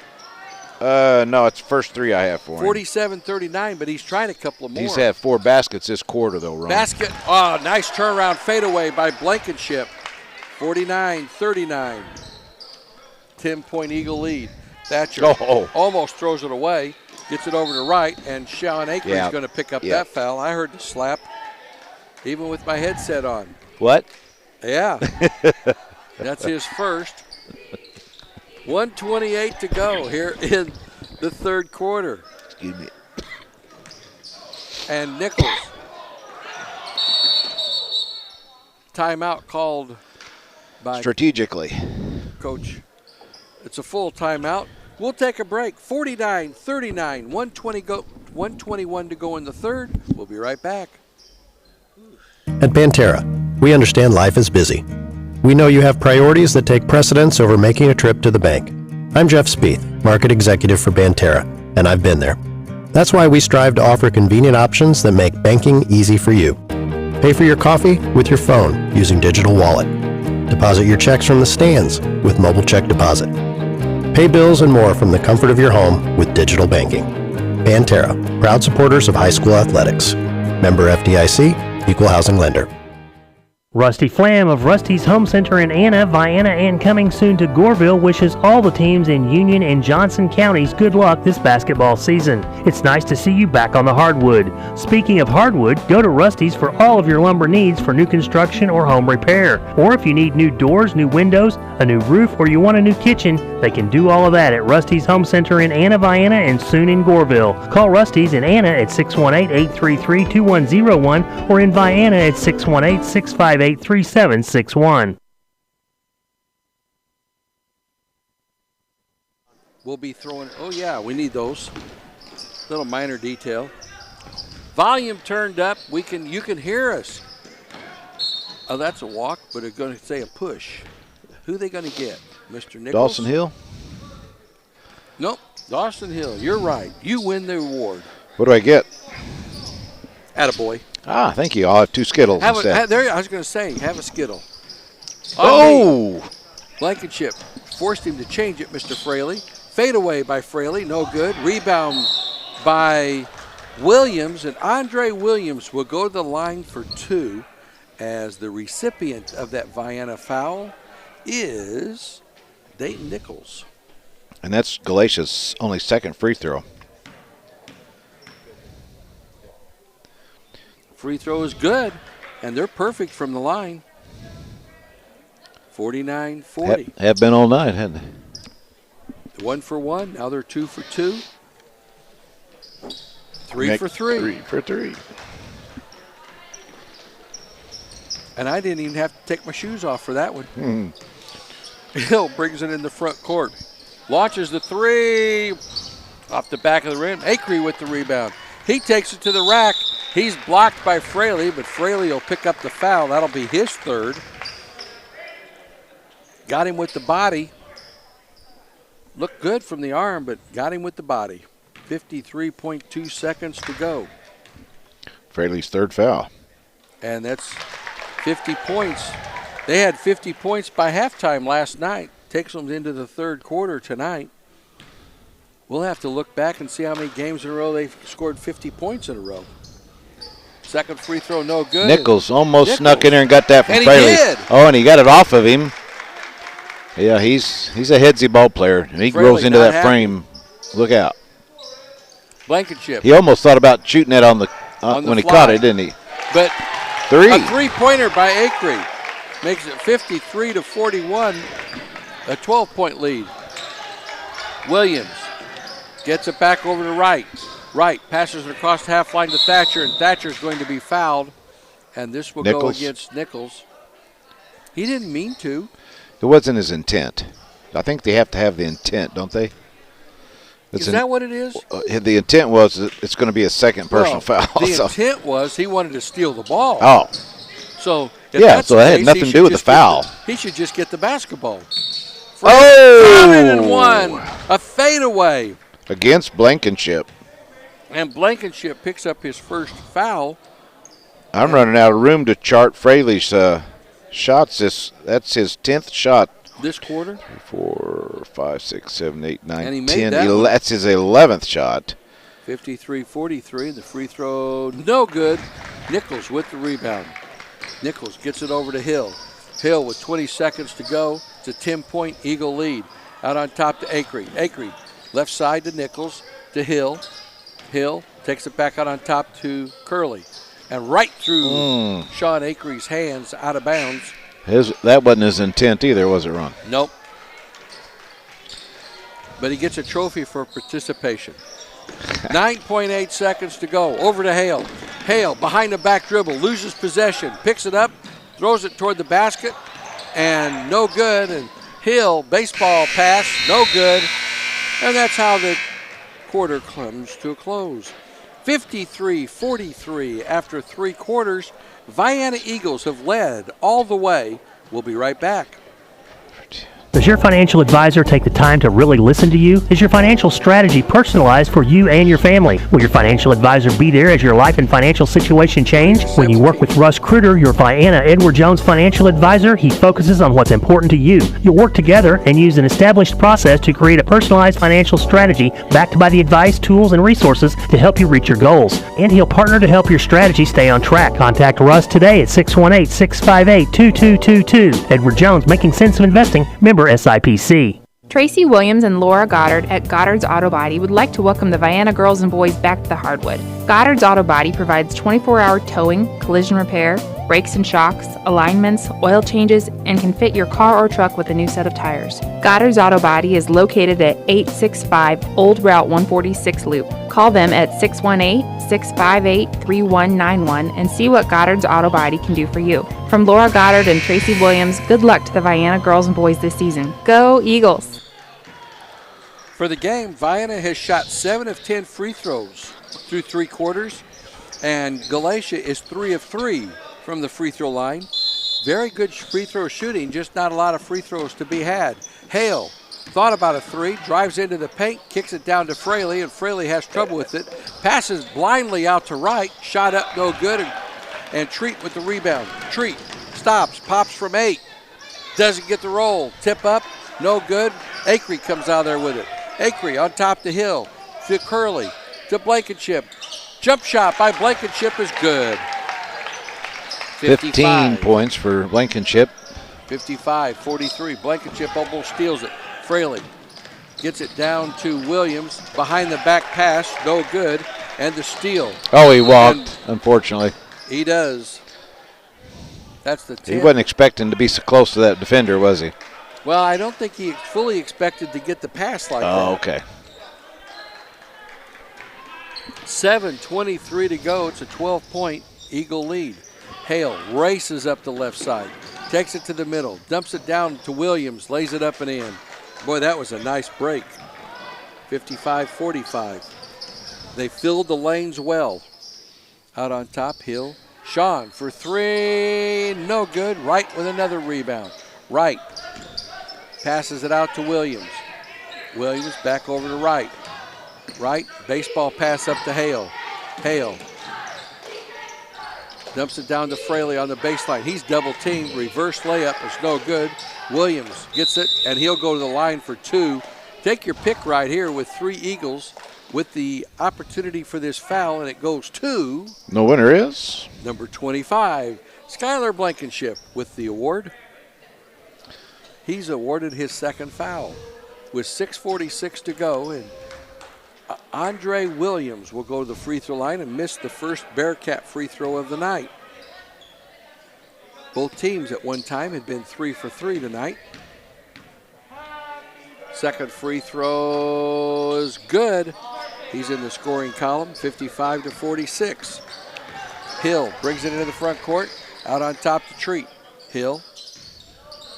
it's the first three I have for him. 47-39, but he's trying a couple of more. He's had 4 baskets this quarter, though, Ron. Basket. Oh, nice turnaround fadeaway by Blankenship. 49-39. 10-point Eagle lead. Thatcher almost throws it away. Gets it over to right, and Sean Akery's going to pick up that foul. I heard the slap, even with my headset on. What? Yeah. That's his first. 1:28 to go here in the third quarter. Excuse me. And Nichols. Timeout called by strategically. Coach. It's a full timeout. We'll take a break. 49-39, 121 to go in the third. We'll be right back. At Banterra, we understand life is busy. We know you have priorities that take precedence over making a trip to the bank. I'm Jeff Spieth, Market Executive for Banterra, and I've been there. That's why we strive to offer convenient options that make banking easy for you. Pay for your coffee with your phone using Digital Wallet. Deposit your checks from the stands with Mobile Check Deposit. Pay bills and more from the comfort of your home with digital banking. Banterra, proud supporters of high school athletics. Member FDIC, Equal Housing Lender. Rusty Flam of Rusty's Home Center in Anna, Vienna, and coming soon to Goreville wishes all the teams in Union and Johnson counties good luck this basketball season. It's nice to see you back on the hardwood. Speaking of hardwood, go to Rusty's for all of your lumber needs for new construction or home repair. Or if you need new doors, new windows, a new roof, or you want a new kitchen, they can do all of that at Rusty's Home Center in Anna, Vienna, and soon in Goreville. Call Rusty's in Anna at 618-833-2101 or in Vienna at 618-658-3761. We'll be throwing, we need those. Little minor detail. Volume turned up. You can hear us. Oh, that's a walk, but it's going to say a push. Who are they going to get? Mr. Nichols? Dawson Hill? Nope. Dawson Hill. You're right. You win the award. What do I get? Attaboy. Thank you. I'll have 2 Skittles instead. I was going to say, have a Skittle. Blankenship forced him to change it, Mr. Fraley. Fade away by Fraley. No good. Rebound by Williams. And Andre Williams will go to the line for 2 as the recipient of that Vienna foul is Dayton Nichols. And that's Galatia's only second free throw. Free throw is good, and they're perfect from the line. 49-40. Have been all night, haven't they? 1 for 1. Now they're 2 for 2. 3 for 3. 3 for 3. And I didn't even have to take my shoes off for that one. Hill brings it in the front court. Launches the 3 off the back of the rim. Acree with the rebound. He takes it to the rack. He's blocked by Fraley, but Fraley will pick up the foul. That'll be his third. Got him with the body. Looked good from the arm, but got him with the body. 53.2 seconds to go. Fraley's third foul. And that's 50 points. They had 50 points by halftime last night. Takes them into the third quarter tonight. We'll have to look back and see how many games in a row they've scored 50 points in a row. Second free throw, no good. Nichols almost snuck in there and got that from And he Fraley. did. Oh, and he got it off of him. Yeah, he's a headsy ball player, and he Fraley grows into not that happy. frame. Look out. Blankenship. He almost thought about shooting that on the On the when he fly. caught it, didn't he? But 3. a three-pointer by Acree makes it 53-41, a 12-point lead. Williams gets it back over to Wright. Wright passes it across the half line to Thatcher, and Thatcher's going to be fouled, and this will go Nichols. against Nichols. He didn't mean to. It wasn't his intent. I think they have to have the intent, don't they? Is that what it is? The intent was that it's going to be a second personal foul. The so. intent was he wanted to steal the ball. Oh, So if yeah, that's so the that had case, nothing he to do should with the just get foul. he should just get the basketball. Oh! Down and one. A fadeaway. Against Blankenship. And Blankenship picks up his first foul. I'm running out of room to chart Fraley's shots. That's his 10th shot. This quarter. 4, 5, 6, 7, 8, 9, And he made 10. that one. That's his 11th shot. 53-43. The free throw, no good. Nichols with the rebound. Nichols gets it over to Hill. Hill with 20 seconds to go. It's a 10-point Eagle lead. Out on top to Acree. Acree, left side to Nichols, to Hill. Hill takes it back out on top to Curley. And right through Sean Acree's hands, out of bounds. That wasn't his intent either, was it, Ron? Nope. But he gets a trophy for participation. 9.8 seconds to go. Over to Hale. Hale behind the back dribble, loses possession, picks it up, throws it toward the basket, and no good. And Hill, baseball pass, no good. And that's how the quarter comes to a close. 53-43 after 3 quarters. Vienna Eagles have led all the way. We'll be right back. Does your financial advisor take the time to really listen to you? Is your financial strategy personalized for you and your family? Will your financial advisor be there as your life and financial situation change? When you work with Russ Kruder, your Vienna Edward Jones financial advisor, he focuses on what's important to you. You'll work together and use an established process to create a personalized financial strategy backed by the advice, tools, and resources to help you reach your goals. And he'll partner to help your strategy stay on track. Contact Russ today at 618-658-2222. Edward Jones, Making Sense of Investing, member SIPC. Tracy Williams and Laura Goddard at Goddard's Auto Body would like to welcome the Vienna girls and boys back to the hardwood. Goddard's Auto Body provides 24-hour towing, collision repair, brakes and shocks, alignments, oil changes, and can fit your car or truck with a new set of tires. Goddard's Auto Body is located at 865 Old Route 146 Loop. Call them at 618-658-3191 and see what Goddard's Auto Body can do for you. From Laura Goddard and Tracy Williams, good luck to the Vienna girls and boys this season. Go Eagles! For the game, Vienna has shot 7 of 10 free throws through 3 quarters, and Galatia is 3 of 3 from the free throw line. Very good free throw shooting, just not a lot of free throws to be had. Hale thought about a 3, drives into the paint, kicks it down to Fraley, and Fraley has trouble with it. Passes blindly out to Wright, shot up no good, and Treat with the rebound. Treat stops, pops from 8, doesn't get the roll. Tip up, no good. Acree comes out there with it. Acree on top to Hill, to Curley, to Blankenship. Jump shot by Blankenship is good. 15 points for Blankenship. 55-43. Blankenship almost steals it. Fraley gets it down to Williams. Behind the back pass, no good. And the steal. Oh, he walked, unfortunately. He does. That's the 10. He wasn't expecting to be so close to that defender, was he? Well, I don't think he fully expected to get the pass like that. Oh, okay. 7:23 to go. It's a 12-point Eagle lead. Hale races up the left side, takes it to the middle, dumps it down to Williams, lays it up and in. Boy, that was a nice break. 55-45. They filled the lanes well. Out on top, Hill. Sean for three, no good. Wright with another rebound. Wright passes it out to Williams. Williams back over to Wright. Wright, baseball pass up to Hale. Hale dumps it down to Fraley on the baseline. He's double teamed. Reverse layup is no good. Williams gets it, and he'll go to the line for two. Take your pick right here with three Eagles with the opportunity for this foul, and it goes to... The winner is? Number 25, Skylar Blankenship with the award. He's awarded his second foul with 6:46 to go, and Andre Williams will go to the free throw line and miss the first Bearcat free throw of the night. Both teams at one time had been 3 for 3 tonight. Second free throw is good. He's in the scoring column, 55-46. Hill brings it into the front court, out on top to Treat. Hill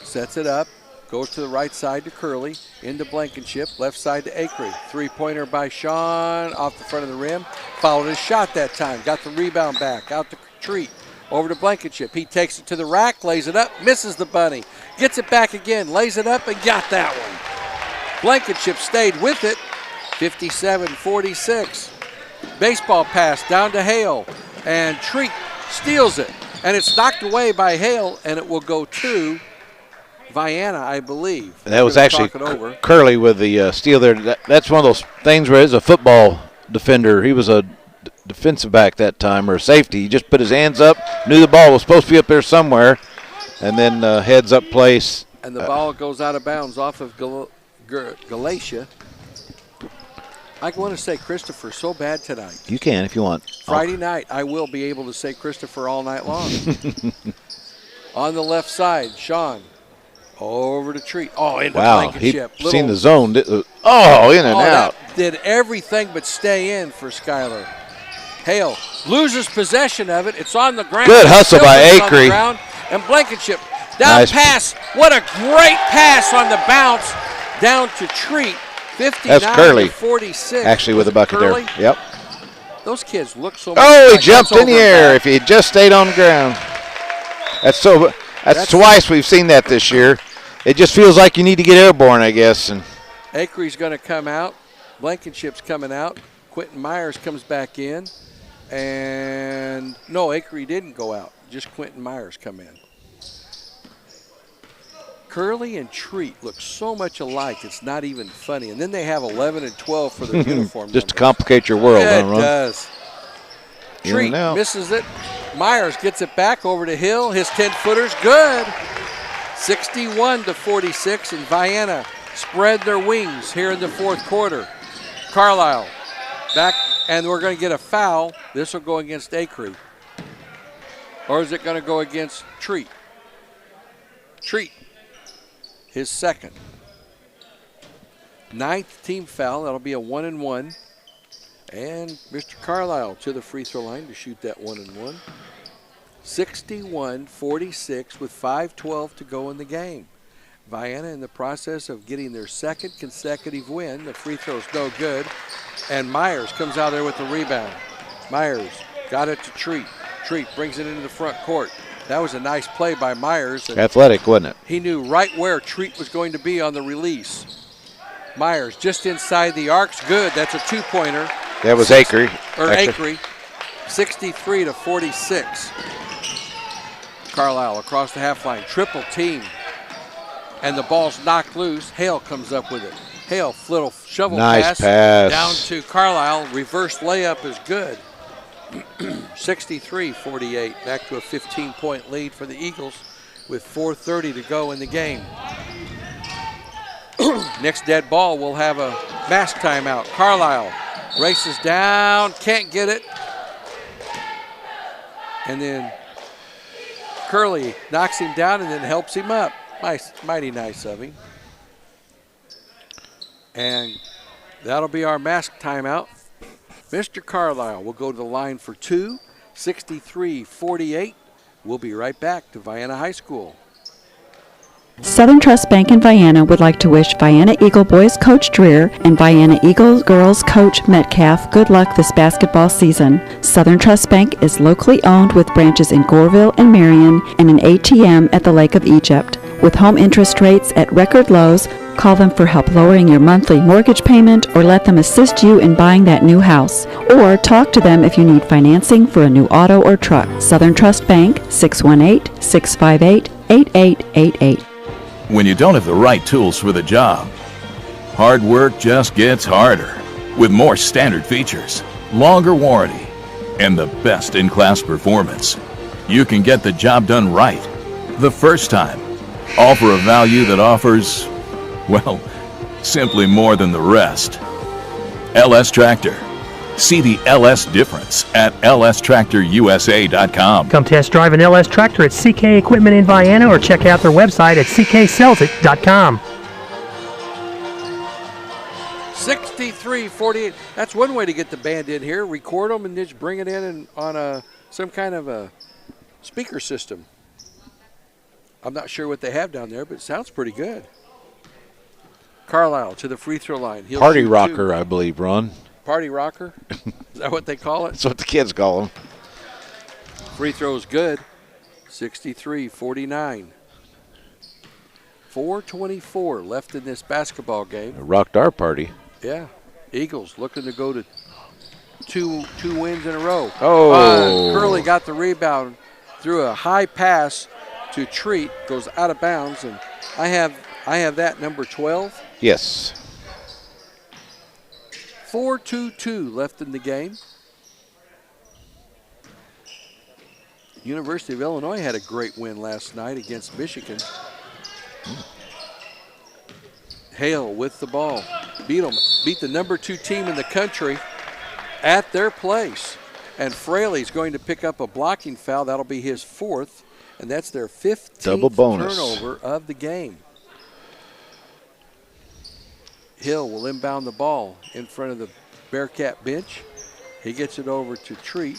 sets it up, goes to the right side to Curley, into Blankenship, left side to Acree. Three-pointer by Sean, off the front of the rim. Followed his shot that time, got the rebound back, out to Treat, over to Blankenship. He takes it to the rack, lays it up, misses the bunny. Gets it back again, lays it up, and got that one. Blankenship stayed with it, 57-46. Baseball pass down to Hale, and Treat steals it. And it's knocked away by Hale, and it will go to Vienna, I believe. That was actually Curley with the steal there. That's one of those things where he's a football defender. He was a defensive back that time, or a safety. He just put his hands up, knew the ball was supposed to be up there somewhere, and then heads up place. And the ball goes out of bounds off of Galatia. I want to say Christopher so bad tonight. You can if you want. Friday night, I will be able to say Christopher all night long. On the left side, Sean over to Treat. Oh, into Blankenship. He'd seen the zone. Oh, in and out. That did everything but stay in for Skylar. Hale loses possession of it. It's on the ground. Good hustle by Acree. And Blankenship down pass. What a great pass on the bounce down to Treat. 59-46. Actually, with a bucket Curley. there. Yep. Those kids look so much. Oh, he jumped in the air. If he had just stayed on the ground. That's twice we've seen that this year. It just feels like you need to get airborne, I guess. And Acree's going to come out. Blankenship's coming out. Quentin Myers comes back in. And no, Acree didn't go out. Just Quentin Myers come in. Curley and Treat look so much alike, it's not even funny. And then they have 11 and 12 for their uniform just to numbers. complicate your world, Yeah, huh, Ron? It does. Treat misses it. Myers gets it back over to Hill. His 10-footer's good. 61-46, and Vienna spread their wings here in the fourth quarter. Carlisle back, and we're going to get a foul. This will go against Acree. Or is it going to go against Treat? Treat. His second. 9th team foul. That'll be a 1-and-1. And Mr. Carlisle to the free throw line to shoot that 1-and-1. 61-46 with 5:12 to go in the game. Vienna in the process of getting their second consecutive win. The free throw's no good. And Myers comes out there with the rebound. Myers got it to Treat. Treat brings it into the front court. That was a nice play by Myers. Athletic, wasn't it? He knew right where Treat was going to be on the release. Myers just inside the arc's good. That's a two-pointer. That was Acree. Acree. 63-46. Carlisle across the half line. Triple team. And the ball's knocked loose. Hale comes up with it. Hale, little shovel pass down to Carlisle. Reverse layup is good. 63-48, back to a 15-point lead for the Eagles with 4:30 to go in the game. Next dead ball, we'll have a mask timeout. Carlisle races down, can't get it. And then Curley knocks him down and then helps him up. Nice, mighty nice of him. And that'll be our mask timeout. Mr. Carlisle will go to the line for two, 63-48. We'll be right back to Vienna High School. Southern Trust Bank in Vienna would like to wish Vienna Eagle Boys Coach Dreer and Vienna Eagle Girls Coach Metcalf good luck this basketball season. Southern Trust Bank is locally owned with branches in Goreville and Marion and an ATM at the Lake of Egypt. With home interest rates at record lows, call them for help lowering your monthly mortgage payment or let them assist you in buying that new house. Or talk to them if you need financing for a new auto or truck. Southern Trust Bank, 618-658-8888. When you don't have the right tools for the job, hard work just gets harder. With more standard features, longer warranty, and the best in class performance, you can get the job done right the first time. All for a value that offers, well, simply more than the rest. LS Tractor. See the LS difference at lstractorusa.com. Come test drive an LS tractor at CK Equipment in Vienna or check out their website at cksellsit.com. 63-48. That's one way to get the band in here. Record them and just bring it in on some kind of a speaker system. I'm not sure what they have down there, but it sounds pretty good. Carlisle to the free throw line. He'll Party shoot rocker, two. I believe, Ron. Party rocker? Is that what they call it? That's what the kids call them. Free throw is good. 63-49. 4:24 left in this basketball game. It rocked our party. Yeah. Eagles looking to go to two wins in a row. Oh. Curley got the rebound, threw a high pass to Treat, goes out of bounds, and I have that number 12. Yes. 4:22 left in the game. University of Illinois had a great win last night against Michigan. Hale with the ball. Beat the number 2 team in the country at their place. And Fraley's going to pick up a blocking foul. That'll be his 4th, and that's their 15th double bonus turnover of the game. Hill will inbound the ball in front of the Bearcat bench. He gets it over to Treat.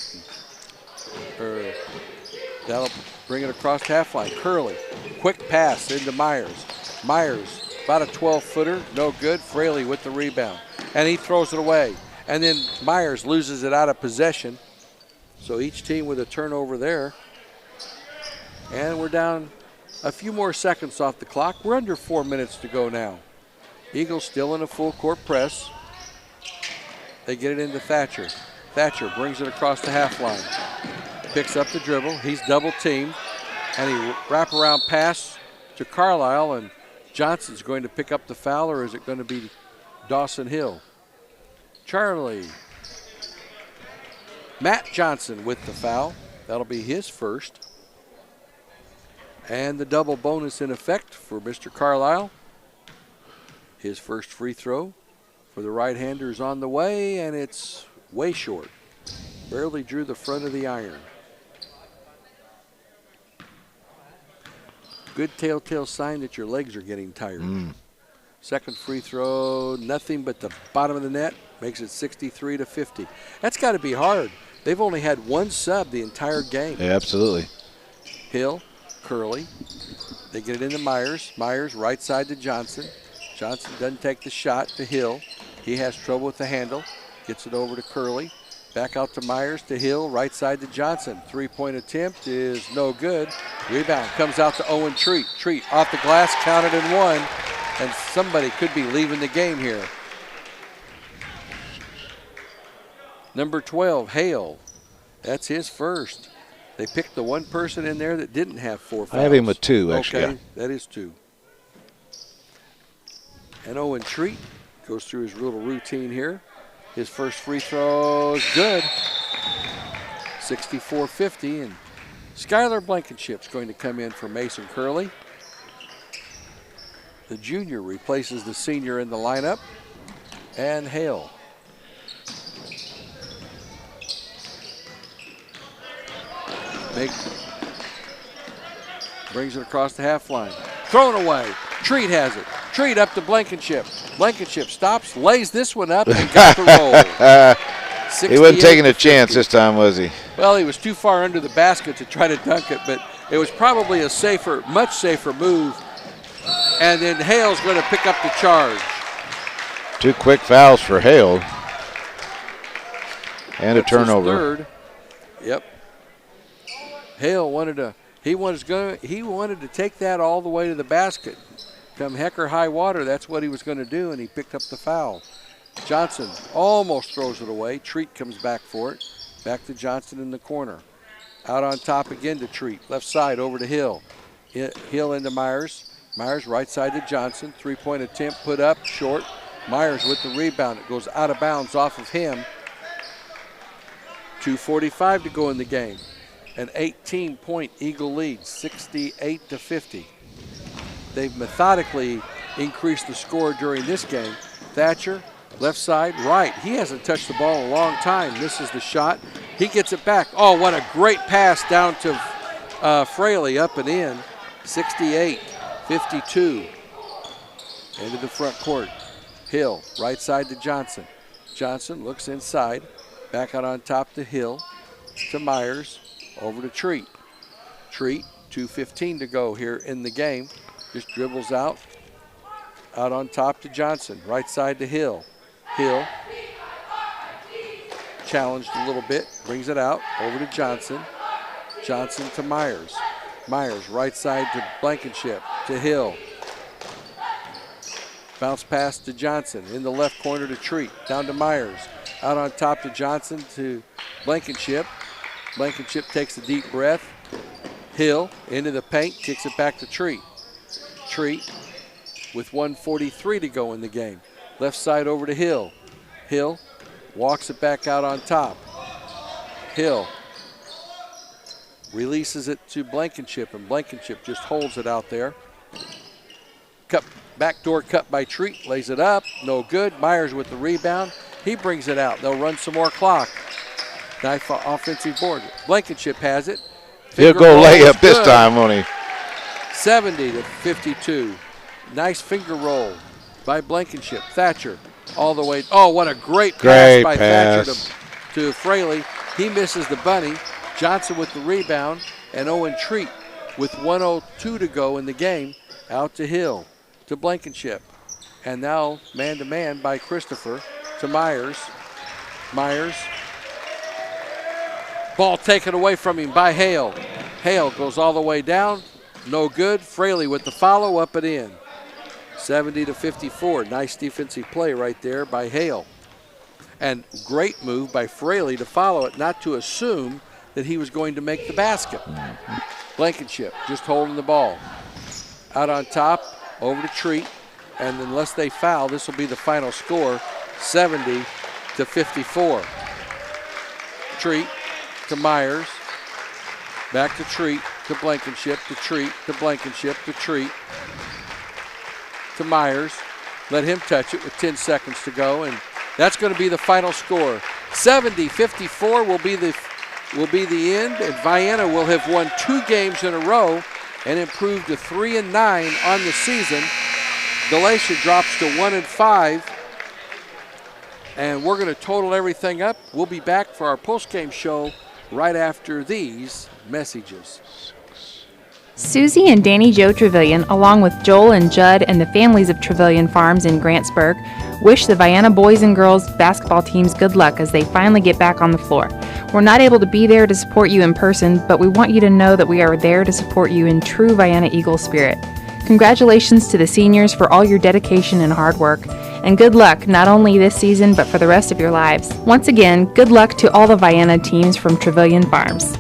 That'll bring it across half line. Curley, quick pass into Myers. Myers, about a 12-footer, no good. Fraley with the rebound, and he throws it away. And then Myers loses it out of possession. So each team with a turnover there. And we're down a few more seconds off the clock. We're under 4 minutes to go now. Eagles still in a full court press. They get it into Thatcher. Thatcher brings it across the half line. Picks up the dribble. He's double teamed. And he wraparound pass to Carlisle, and Johnson's going to pick up the foul, or is it going to be Dawson Hill? Charlie. Matt Johnson with the foul. That'll be his first. And the double bonus in effect for Mr. Carlisle. His first free throw for the right-hander is on the way, and it's way short. Barely drew the front of the iron. Good telltale sign that your legs are getting tired. Second free throw, nothing but the bottom of the net, makes it 63-50. That's got to be hard. They've only had one sub the entire game. Yeah, absolutely. Hill, Curley. They get it into Myers. Myers right side to Johnson. Johnson doesn't take the shot to Hill. He has trouble with the handle. Gets it over to Curley. Back out to Myers to Hill. Right side to Johnson. Three-point attempt is no good. Rebound comes out to Owen Treat. Treat off the glass, counted and one. And somebody could be leaving the game here. Number 12, Hale. That's his first. They picked the one person in there that didn't have 4 fouls. I have him with 2, actually. Okay, that is 2. And Owen Treat goes through his little routine here. His first free throw is good. 64-50, and Skylar Blankenship's going to come in for Mason Curley. The junior replaces the senior in the lineup. And Hale. Brings it across the half line. Thrown away. Treat has it. Treat up to Blankenship. Blankenship stops, lays this one up, and got the roll. He wasn't taking a chance this time, was he? Well, he was too far under the basket to try to dunk it, but it was probably a safer, much safer move. And then Hale's going to pick up the charge. 2 quick fouls for Hale. And a turnover. Third. Yep. Hale wanted to take that all the way to the basket. Come heck or high water, that's what he was going to do, and he picked up the foul. Johnson almost throws it away. Treat comes back for it. Back to Johnson in the corner. Out on top again to Treat. Left side over to Hill. Hill into Myers. Myers right side to Johnson. 3-point attempt put up, short. Myers with the rebound. It goes out of bounds off of him. 2:45 to go in the game. An 18-point Eagle lead, 68-50. They've methodically increased the score during this game. Thatcher, left side, right. He hasn't touched the ball in a long time. Misses the shot. He gets it back. Oh, what a great pass down to Fraley, up and in. 68-52. Into the front court. Hill, right side to Johnson. Johnson looks inside. Back out on top to Hill. To Myers. Over to Treat. Treat, 2:15 to go here in the game. Just dribbles out. Out on top to Johnson. Right side to Hill. Hill. Challenged a little bit. Brings it out. Over to Johnson. Johnson to Myers. Myers, right side to Blankenship. To Hill. Bounce pass to Johnson. In the left corner to Treat. Down to Myers. Out on top to Johnson to Blankenship. Blankenship takes a deep breath. Hill into the paint, kicks it back to Treat. Treat with 1:43 to go in the game. Left side over to Hill. Hill walks it back out on top. Hill releases it to Blankenship, and Blankenship just holds it out there. Backdoor cut by Treat, lays it up, no good. Myers with the rebound. He brings it out. They'll run some more clock. Nice offensive board. Blankenship has it. He'll go lay up this time, won't he? 70-52. Nice finger roll by Blankenship. Thatcher all the way. Oh, what a great pass by Thatcher to Fraley. He misses the bunny. Johnson with the rebound. And Owen Treat with 1:02 to go in the game. Out to Hill. To Blankenship. And now man-to-man by Christopher. To Myers. Myers. Ball taken away from him by Hale. Hale goes all the way down. No good. Fraley with the follow, up and in. 70-54. Nice defensive play right there by Hale. And great move by Fraley to follow it, not to assume that he was going to make the basket. Blankenship just holding the ball. Out on top, over to Treat. And unless they foul, this will be the final score, 70-54. Treat to Myers. Back to Treat, to Blankenship, to Treat, to Blankenship, to Treat. To Myers. Let him touch it with 10 seconds to go, and that's going to be the final score. 70-54 will be the end, and Vienna will have won 2 games in a row and improved to 3-9 on the season. Galatia drops to 1-5, and we're going to total everything up. We'll be back for our post-game show right after these messages. Susie and Danny Joe Trevelyan, along with Joel and Judd and the families of Trevelyan Farms in Grantsburg, wish the Vienna boys and girls basketball teams good luck as they finally get back on the floor. We're not able to be there to support you in person, but we want you to know that we are there to support you in true Vienna Eagle spirit. Congratulations to the seniors for all your dedication and hard work, and good luck not only this season but for the rest of your lives. Once again, good luck to all the Vienna teams from Trevelyan Farms.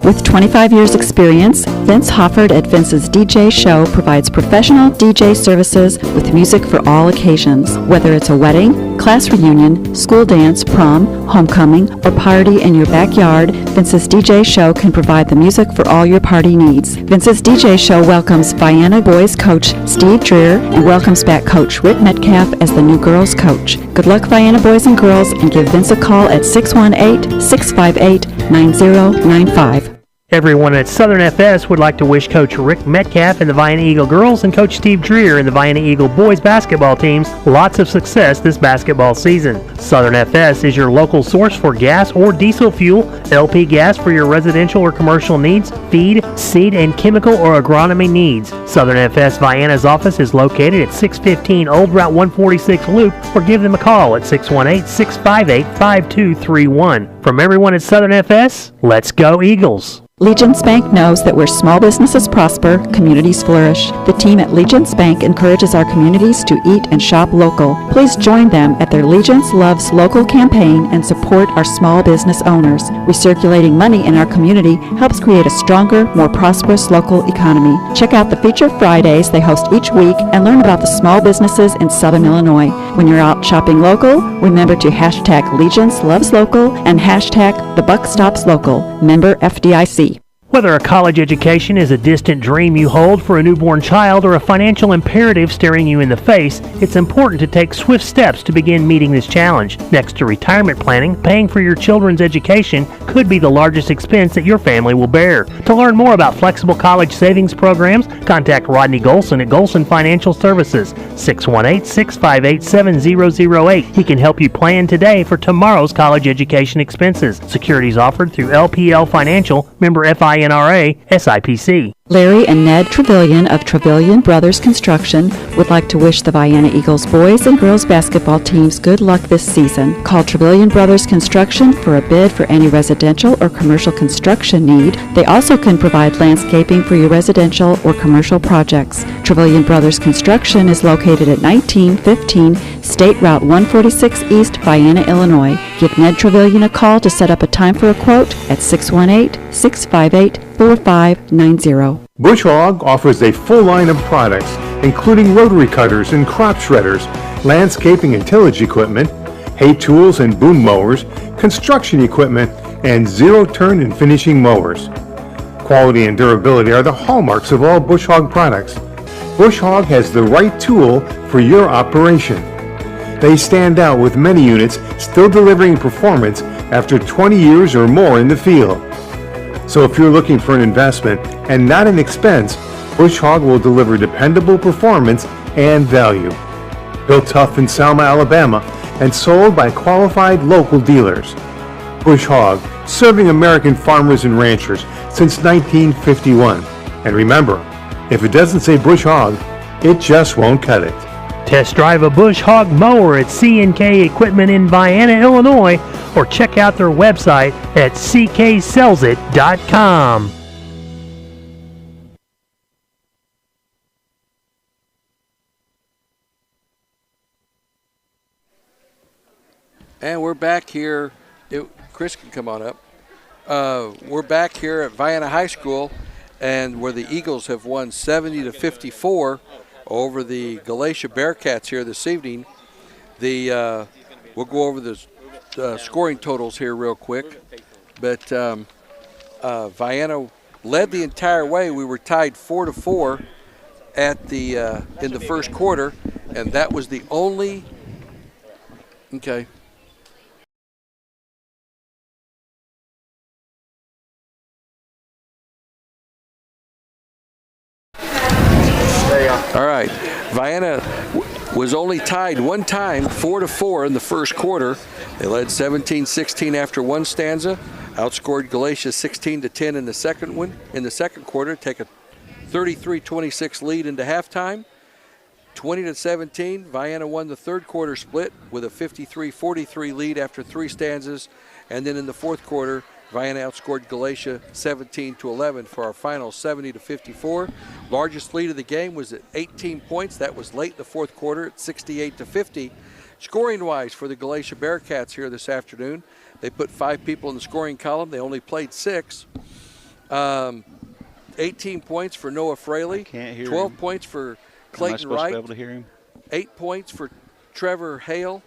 With 25 years experience, Vince Hofford at Vince's DJ Show provides professional DJ services with music for all occasions. Whether it's a wedding, class reunion, school dance, prom, homecoming, or party in your backyard, Vince's DJ Show can provide the music for all your party needs. Vince's DJ Show welcomes Vienna boys coach Steve Dreer and welcomes back coach Rick Metcalf as the new girls coach. Good luck, Vienna boys and girls, and give Vince a call at 618-658-9095. Everyone at Southern FS would like to wish Coach Rick Metcalf and the Vienna Eagle girls and Coach Steve Dreer and the Vienna Eagle boys basketball teams lots of success this basketball season. Southern FS is your local source for gas or diesel fuel, LP gas for your residential or commercial needs, feed, seed, and chemical or agronomy needs. Southern FS Vienna's office is located at 615 Old Route 146 Loop, or give them a call at 618-658-5231. From everyone at Southern FS, let's go Eagles! Legence Bank knows that where small businesses prosper, communities flourish. The team at Legence Bank encourages our communities to eat and shop local. Please join them at their Legence Loves Local campaign and support our small business owners. Recirculating money in our community helps create a stronger, more prosperous local economy. Check out the Feature Fridays they host each week and learn about the small businesses in Southern Illinois. When you're out shopping local, remember to hashtag Legence Loves Local and hashtag The Buck Stops Local. Member FDIC. Whether a college education is a distant dream you hold for a newborn child or a financial imperative staring you in the face, it's important to take swift steps to begin meeting this challenge. Next to retirement planning, paying for your children's education could be the largest expense that your family will bear. To learn more about flexible college savings programs, contact Rodney Golson at Golson Financial Services, 618-658-7008. He can help you plan today for tomorrow's college education expenses. Securities offered through LPL Financial, member FINRA, SIPC. Larry and Ned Trevelyan of Trevelyan Brothers Construction would like to wish the Vienna Eagles boys and girls basketball teams good luck this season. Call Trevelyan Brothers Construction for a bid for any residential or commercial construction need. They also can provide landscaping for your residential or commercial projects. Trevelyan Brothers Construction is located at 1915 State Route 146 East, Vienna, Illinois. Give Ned Trevelyan a call to set up a time for a quote at 618-658-4590. Bush Hog offers a full line of products, including rotary cutters and crop shredders, landscaping and tillage equipment, hay tools and boom mowers, construction equipment, and zero-turn and finishing mowers. Quality and durability are the hallmarks of all Bush Hog products. Bush Hog has the right tool for your operation. They stand out with many units still delivering performance after 20 years or more in the field. So if you're looking for an investment and not an expense, Bush Hog will deliver dependable performance and value. Built tough in Selma, Alabama, and sold by qualified local dealers. Bush Hog, serving American farmers and ranchers since 1951. And remember, if it doesn't say Bush Hog, it just won't cut it. Test drive a Bush Hog mower at C&K Equipment in Vienna, Illinois, or check out their website at cksellsit.com. And we're back here. Chris can come on up. We're back here at Vienna High School, and where the Eagles have won 70-54 over the Galatia Bearcats here this evening. We'll go over the scoring totals here real quick. But Vienna led the entire way. We were tied 4-4 at in the first quarter, and that was the only. Okay. All right, Vienna was only tied one time, 4-4 in the first quarter. They led 17-16 after one stanza, outscored Galatia 16-10 in the second one. In the second quarter, take a 33-26 lead into halftime. 20-17, Vienna won the third quarter split with a 53-43 lead after three stanzas, and then in the fourth quarter, Vienna outscored Galatia 17-11 for our final 70-54. Largest lead of the game was at 18 points. That was late in the fourth quarter at 68-50. Scoring-wise for the Galatia Bearcats here this afternoon, they put 5 people in the scoring column. They only played 6. 18 points for Noah Fraley. 12 points for Clayton Wright. 8 points for Trevor Hale.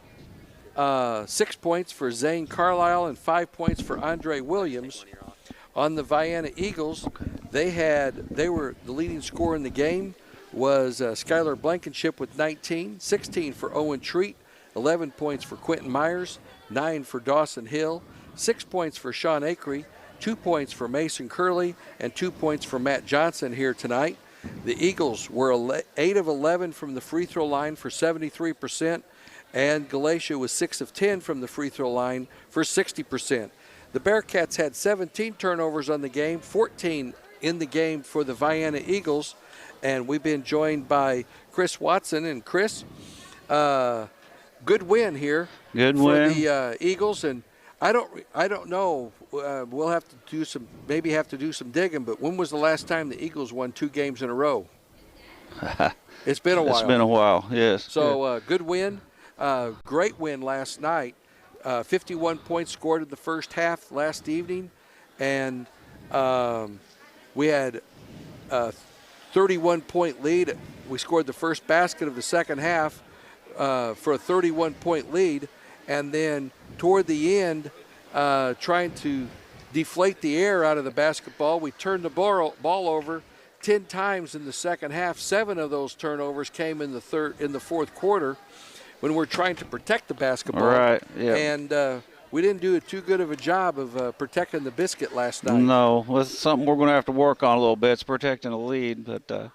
6 points for Zane Carlisle and 5 points for Andre Williams. On the Vienna Eagles, they were the leading scorer in the game was Skylar Blankenship with 19, 16 for Owen Treat, 11 points for Quentin Myers, 9 for Dawson Hill, 6 points for Sean Acree, 2 points for Mason Curley and 2 points for Matt Johnson here tonight. The Eagles were 8 of 11 from the free throw line for 73%, and Galatia was 6 of 10 from the free throw line for 60%. The Bearcats had 17 turnovers on the game, 14 in the game for the Vienna Eagles, and we've been joined by Chris Watson. And Chris, good win here. Good for win. The Eagles, and I don't know. We'll have to do some digging. But when was the last time the Eagles won 2 games in a row? It's been a while. It's been a while. Yes. So good win, great win last night. 51 points scored in the first half last evening, and we had a 31-point lead. We scored the first basket of the second half for a 31-point lead. And then toward the end, trying to deflate the air out of the basketball, we turned the ball over 10 times in the second half. 7 of those turnovers came in the fourth quarter when we're trying to protect the basketball. Right, yeah. And we didn't do too good of a job of protecting the biscuit last night. No, well, it's something we're going to have to work on a little bit. It's protecting the lead, but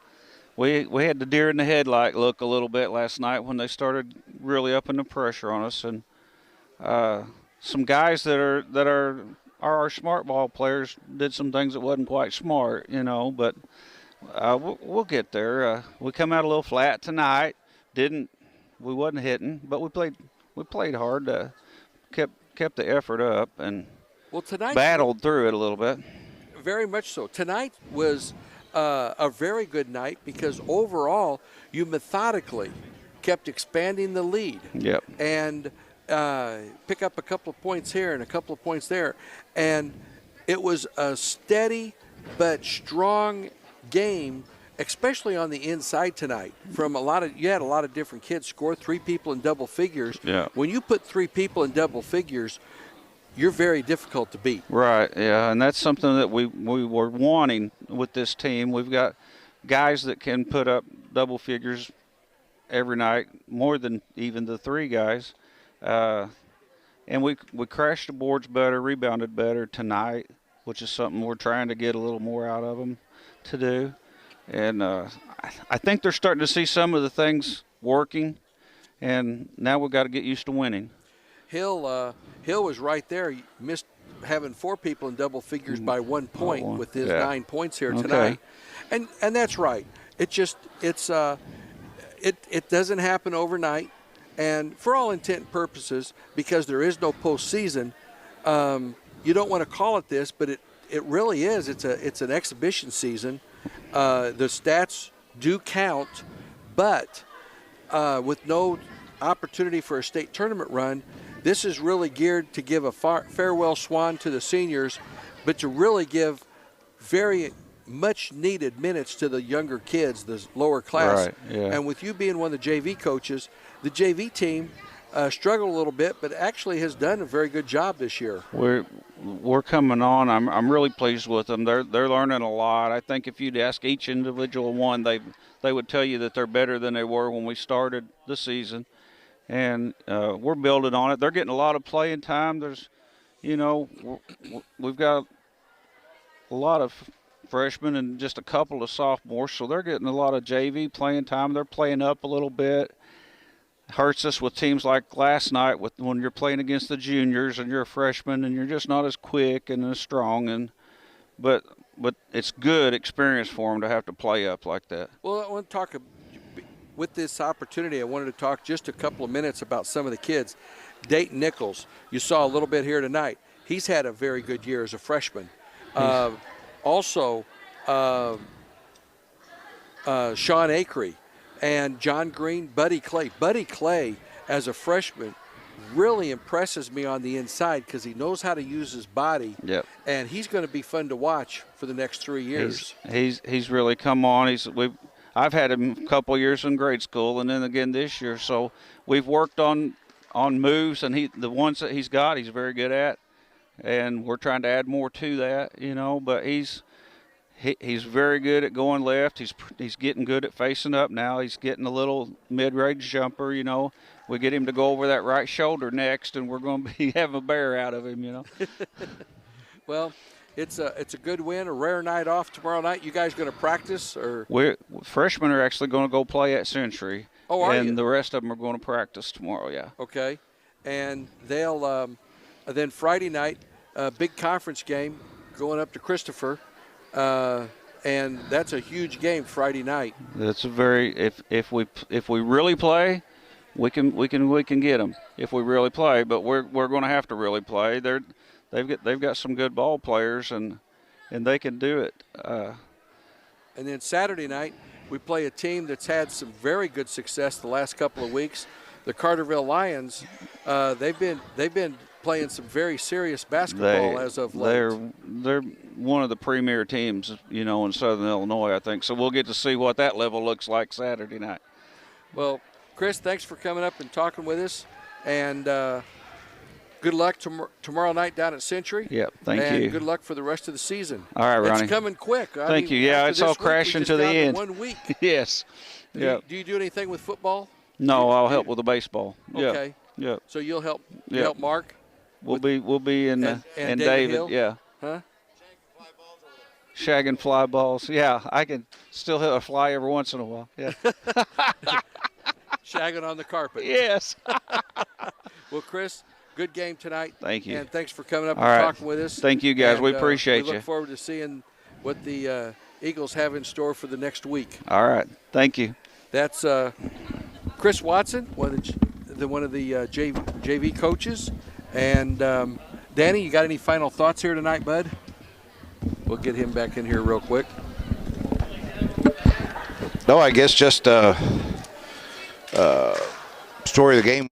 we had the deer in the headlight look a little bit last night when they started really upping the pressure on us. And some guys that are our smart ball players did some things that wasn't quite smart, but we'll get there. We come out a little flat tonight. We wasn't hitting, but we played hard. Kept the effort up and battled through it a little bit. Very much so. Tonight was a very good night because overall you methodically kept expanding the lead. Yep. And pick up a couple of points here and a couple of points there. And it was a steady but strong game, especially on the inside tonight. You had a lot of different kids score, 3 people in double figures. Yeah. When you put 3 people in double figures, you're very difficult to beat. Right, yeah, and that's something that we were wanting with this team. We've got guys that can put up double figures every night, more than even the 3 guys. And we crashed the boards better, rebounded better tonight, which is something we're trying to get a little more out of them to do. And I think they're starting to see some of the things working, and now we've got to get used to winning. Hill was right there. He missed having 4 people in double figures by 1 point with his 9 points here tonight, and that's right. It doesn't happen overnight, and for all intent and purposes, because there is no postseason, you don't want to call it this, but it really is. It's an exhibition season. The stats do count, but with no opportunity for a state tournament run, this is really geared to give a farewell swan to the seniors, but to really give very much needed minutes to the younger kids, the lower class. Right, yeah. And with you being one of the JV coaches, the JV team struggled a little bit, but actually has done a very good job this year. We're coming on. I'm really pleased with them. They're learning a lot. I think if you'd ask each individual one, they would tell you that they're better than they were when we started the season. And we're building on it. They're getting a lot of playing time. We've got a lot of freshmen and just a couple of sophomores, so they're getting a lot of JV playing time. They're playing up a little bit. Hurts us with teams like last night when you're playing against the juniors and you're a freshman and you're just not as quick and as strong. But it's good experience for them to have to play up like that. Well, I want to talk with this opportunity. I wanted to talk just a couple of minutes about some of the kids. Dayton Nichols, you saw a little bit here tonight. He's had a very good year as a freshman. Also, Sean Acree and John Green, Buddy Clay. Buddy Clay, as a freshman, really impresses me on the inside because he knows how to use his body. Yep. And he's going to be fun to watch for the next 3 years. He's really come on. I've had him a couple of years in grade school and then again this year. So we've worked on moves, and the ones that he's got, he's very good at. And we're trying to add more to that, but he's very good at going left. He's getting good at facing up now. He's getting a little mid-range jumper, We get him to go over that right shoulder next, and we're going to be having a bear out of him, Well, it's a good win, a rare night off tomorrow night. You guys going to practice or? Freshmen are actually going to go play at Century. Oh, are and you? the rest of them are going to practice tomorrow. Yeah. Okay, and they'll then Friday night, big conference game going up to Christopher, and that's a huge game Friday night. That's a very if we really play, we can get them if we really play. But we're going to have to really play. They've got some good ball players and they can do it. And then Saturday night, we play a team that's had some very good success the last couple of weeks. The Carterville Lions, they've been playing some very serious basketball as of late. They're one of the premier teams, in Southern Illinois, I think. So we'll get to see what that level looks like Saturday night. Well, Chris, thanks for coming up and talking with us, and good luck tomorrow night down at Century. Yep, thank you. And good luck for the rest of the season. All right, Ronnie. It's coming quick. Thank you. Yeah, it's all crashing to the end. 1 week. Yes. Do you do anything with football? No, I'll help with the baseball. Okay. Yeah. So you'll help. You help Mark. We'll be in and David. Hill? Yeah. Huh? Shagging fly balls. Yeah, I can still hit a fly every once in a while. Yeah. Shagging on the carpet. Yes. Well, Chris, good game tonight. Thank you. And thanks for coming up All and right. talking with us. Thank you, guys. And, we appreciate we you. look forward to seeing what the Eagles have in store for the next week. All right. Thank you. That's Chris Watson, one of the JV coaches. And Danny, you got any final thoughts here tonight, bud? We'll get him back in here real quick. No, I guess just story of the game.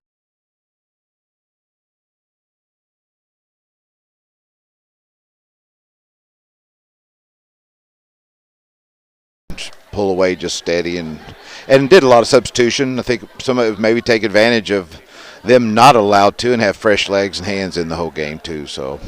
Pull away just steady and did a lot of substitution. I think some of it maybe take advantage of them not allowed to and have fresh legs and hands in the whole game too. So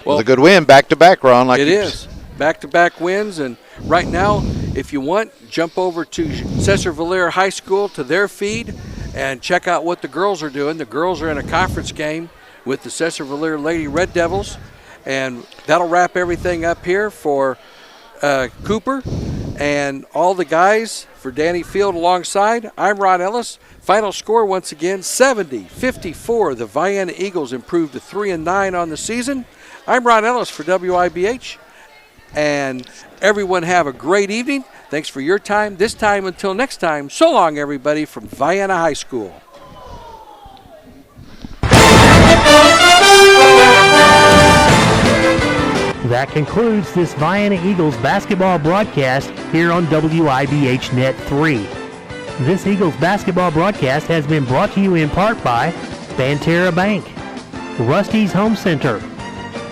it was a good win, back-to-back, Ron. Like it is. Back-to-back wins. And right now, if you want, jump over to Cesar-Valera High School to their feed and check out what the girls are doing. The girls are in a conference game with the Cesar-Valera Lady Red Devils. And that'll wrap everything up here for Cooper and all the guys. For Danny Field alongside, I'm Ron Ellis. Final score once again, 70-54. The Vienna Eagles improved to 3-9 on the season. I'm Ron Ellis for WIBH. And everyone have a great evening. Thanks for your time. This time until next time, so long everybody from Vienna High School. That concludes this Vienna Eagles basketball broadcast here on WIBH Net 3. This Eagles basketball broadcast has been brought to you in part by Banterra Bank, Rusty's Home Center,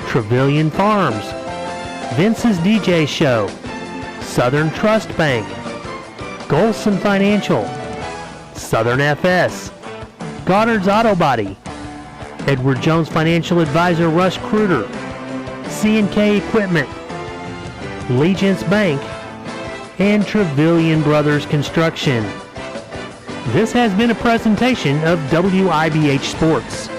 Trevilian Farms, Vince's DJ Show, Southern Trust Bank, Golson Financial, Southern FS, Goddard's Auto Body, Edward Jones Financial Advisor Russ Kruder, C&K Equipment, Legence Bank, and Trevilian Brothers Construction. This has been a presentation of WIBH Sports.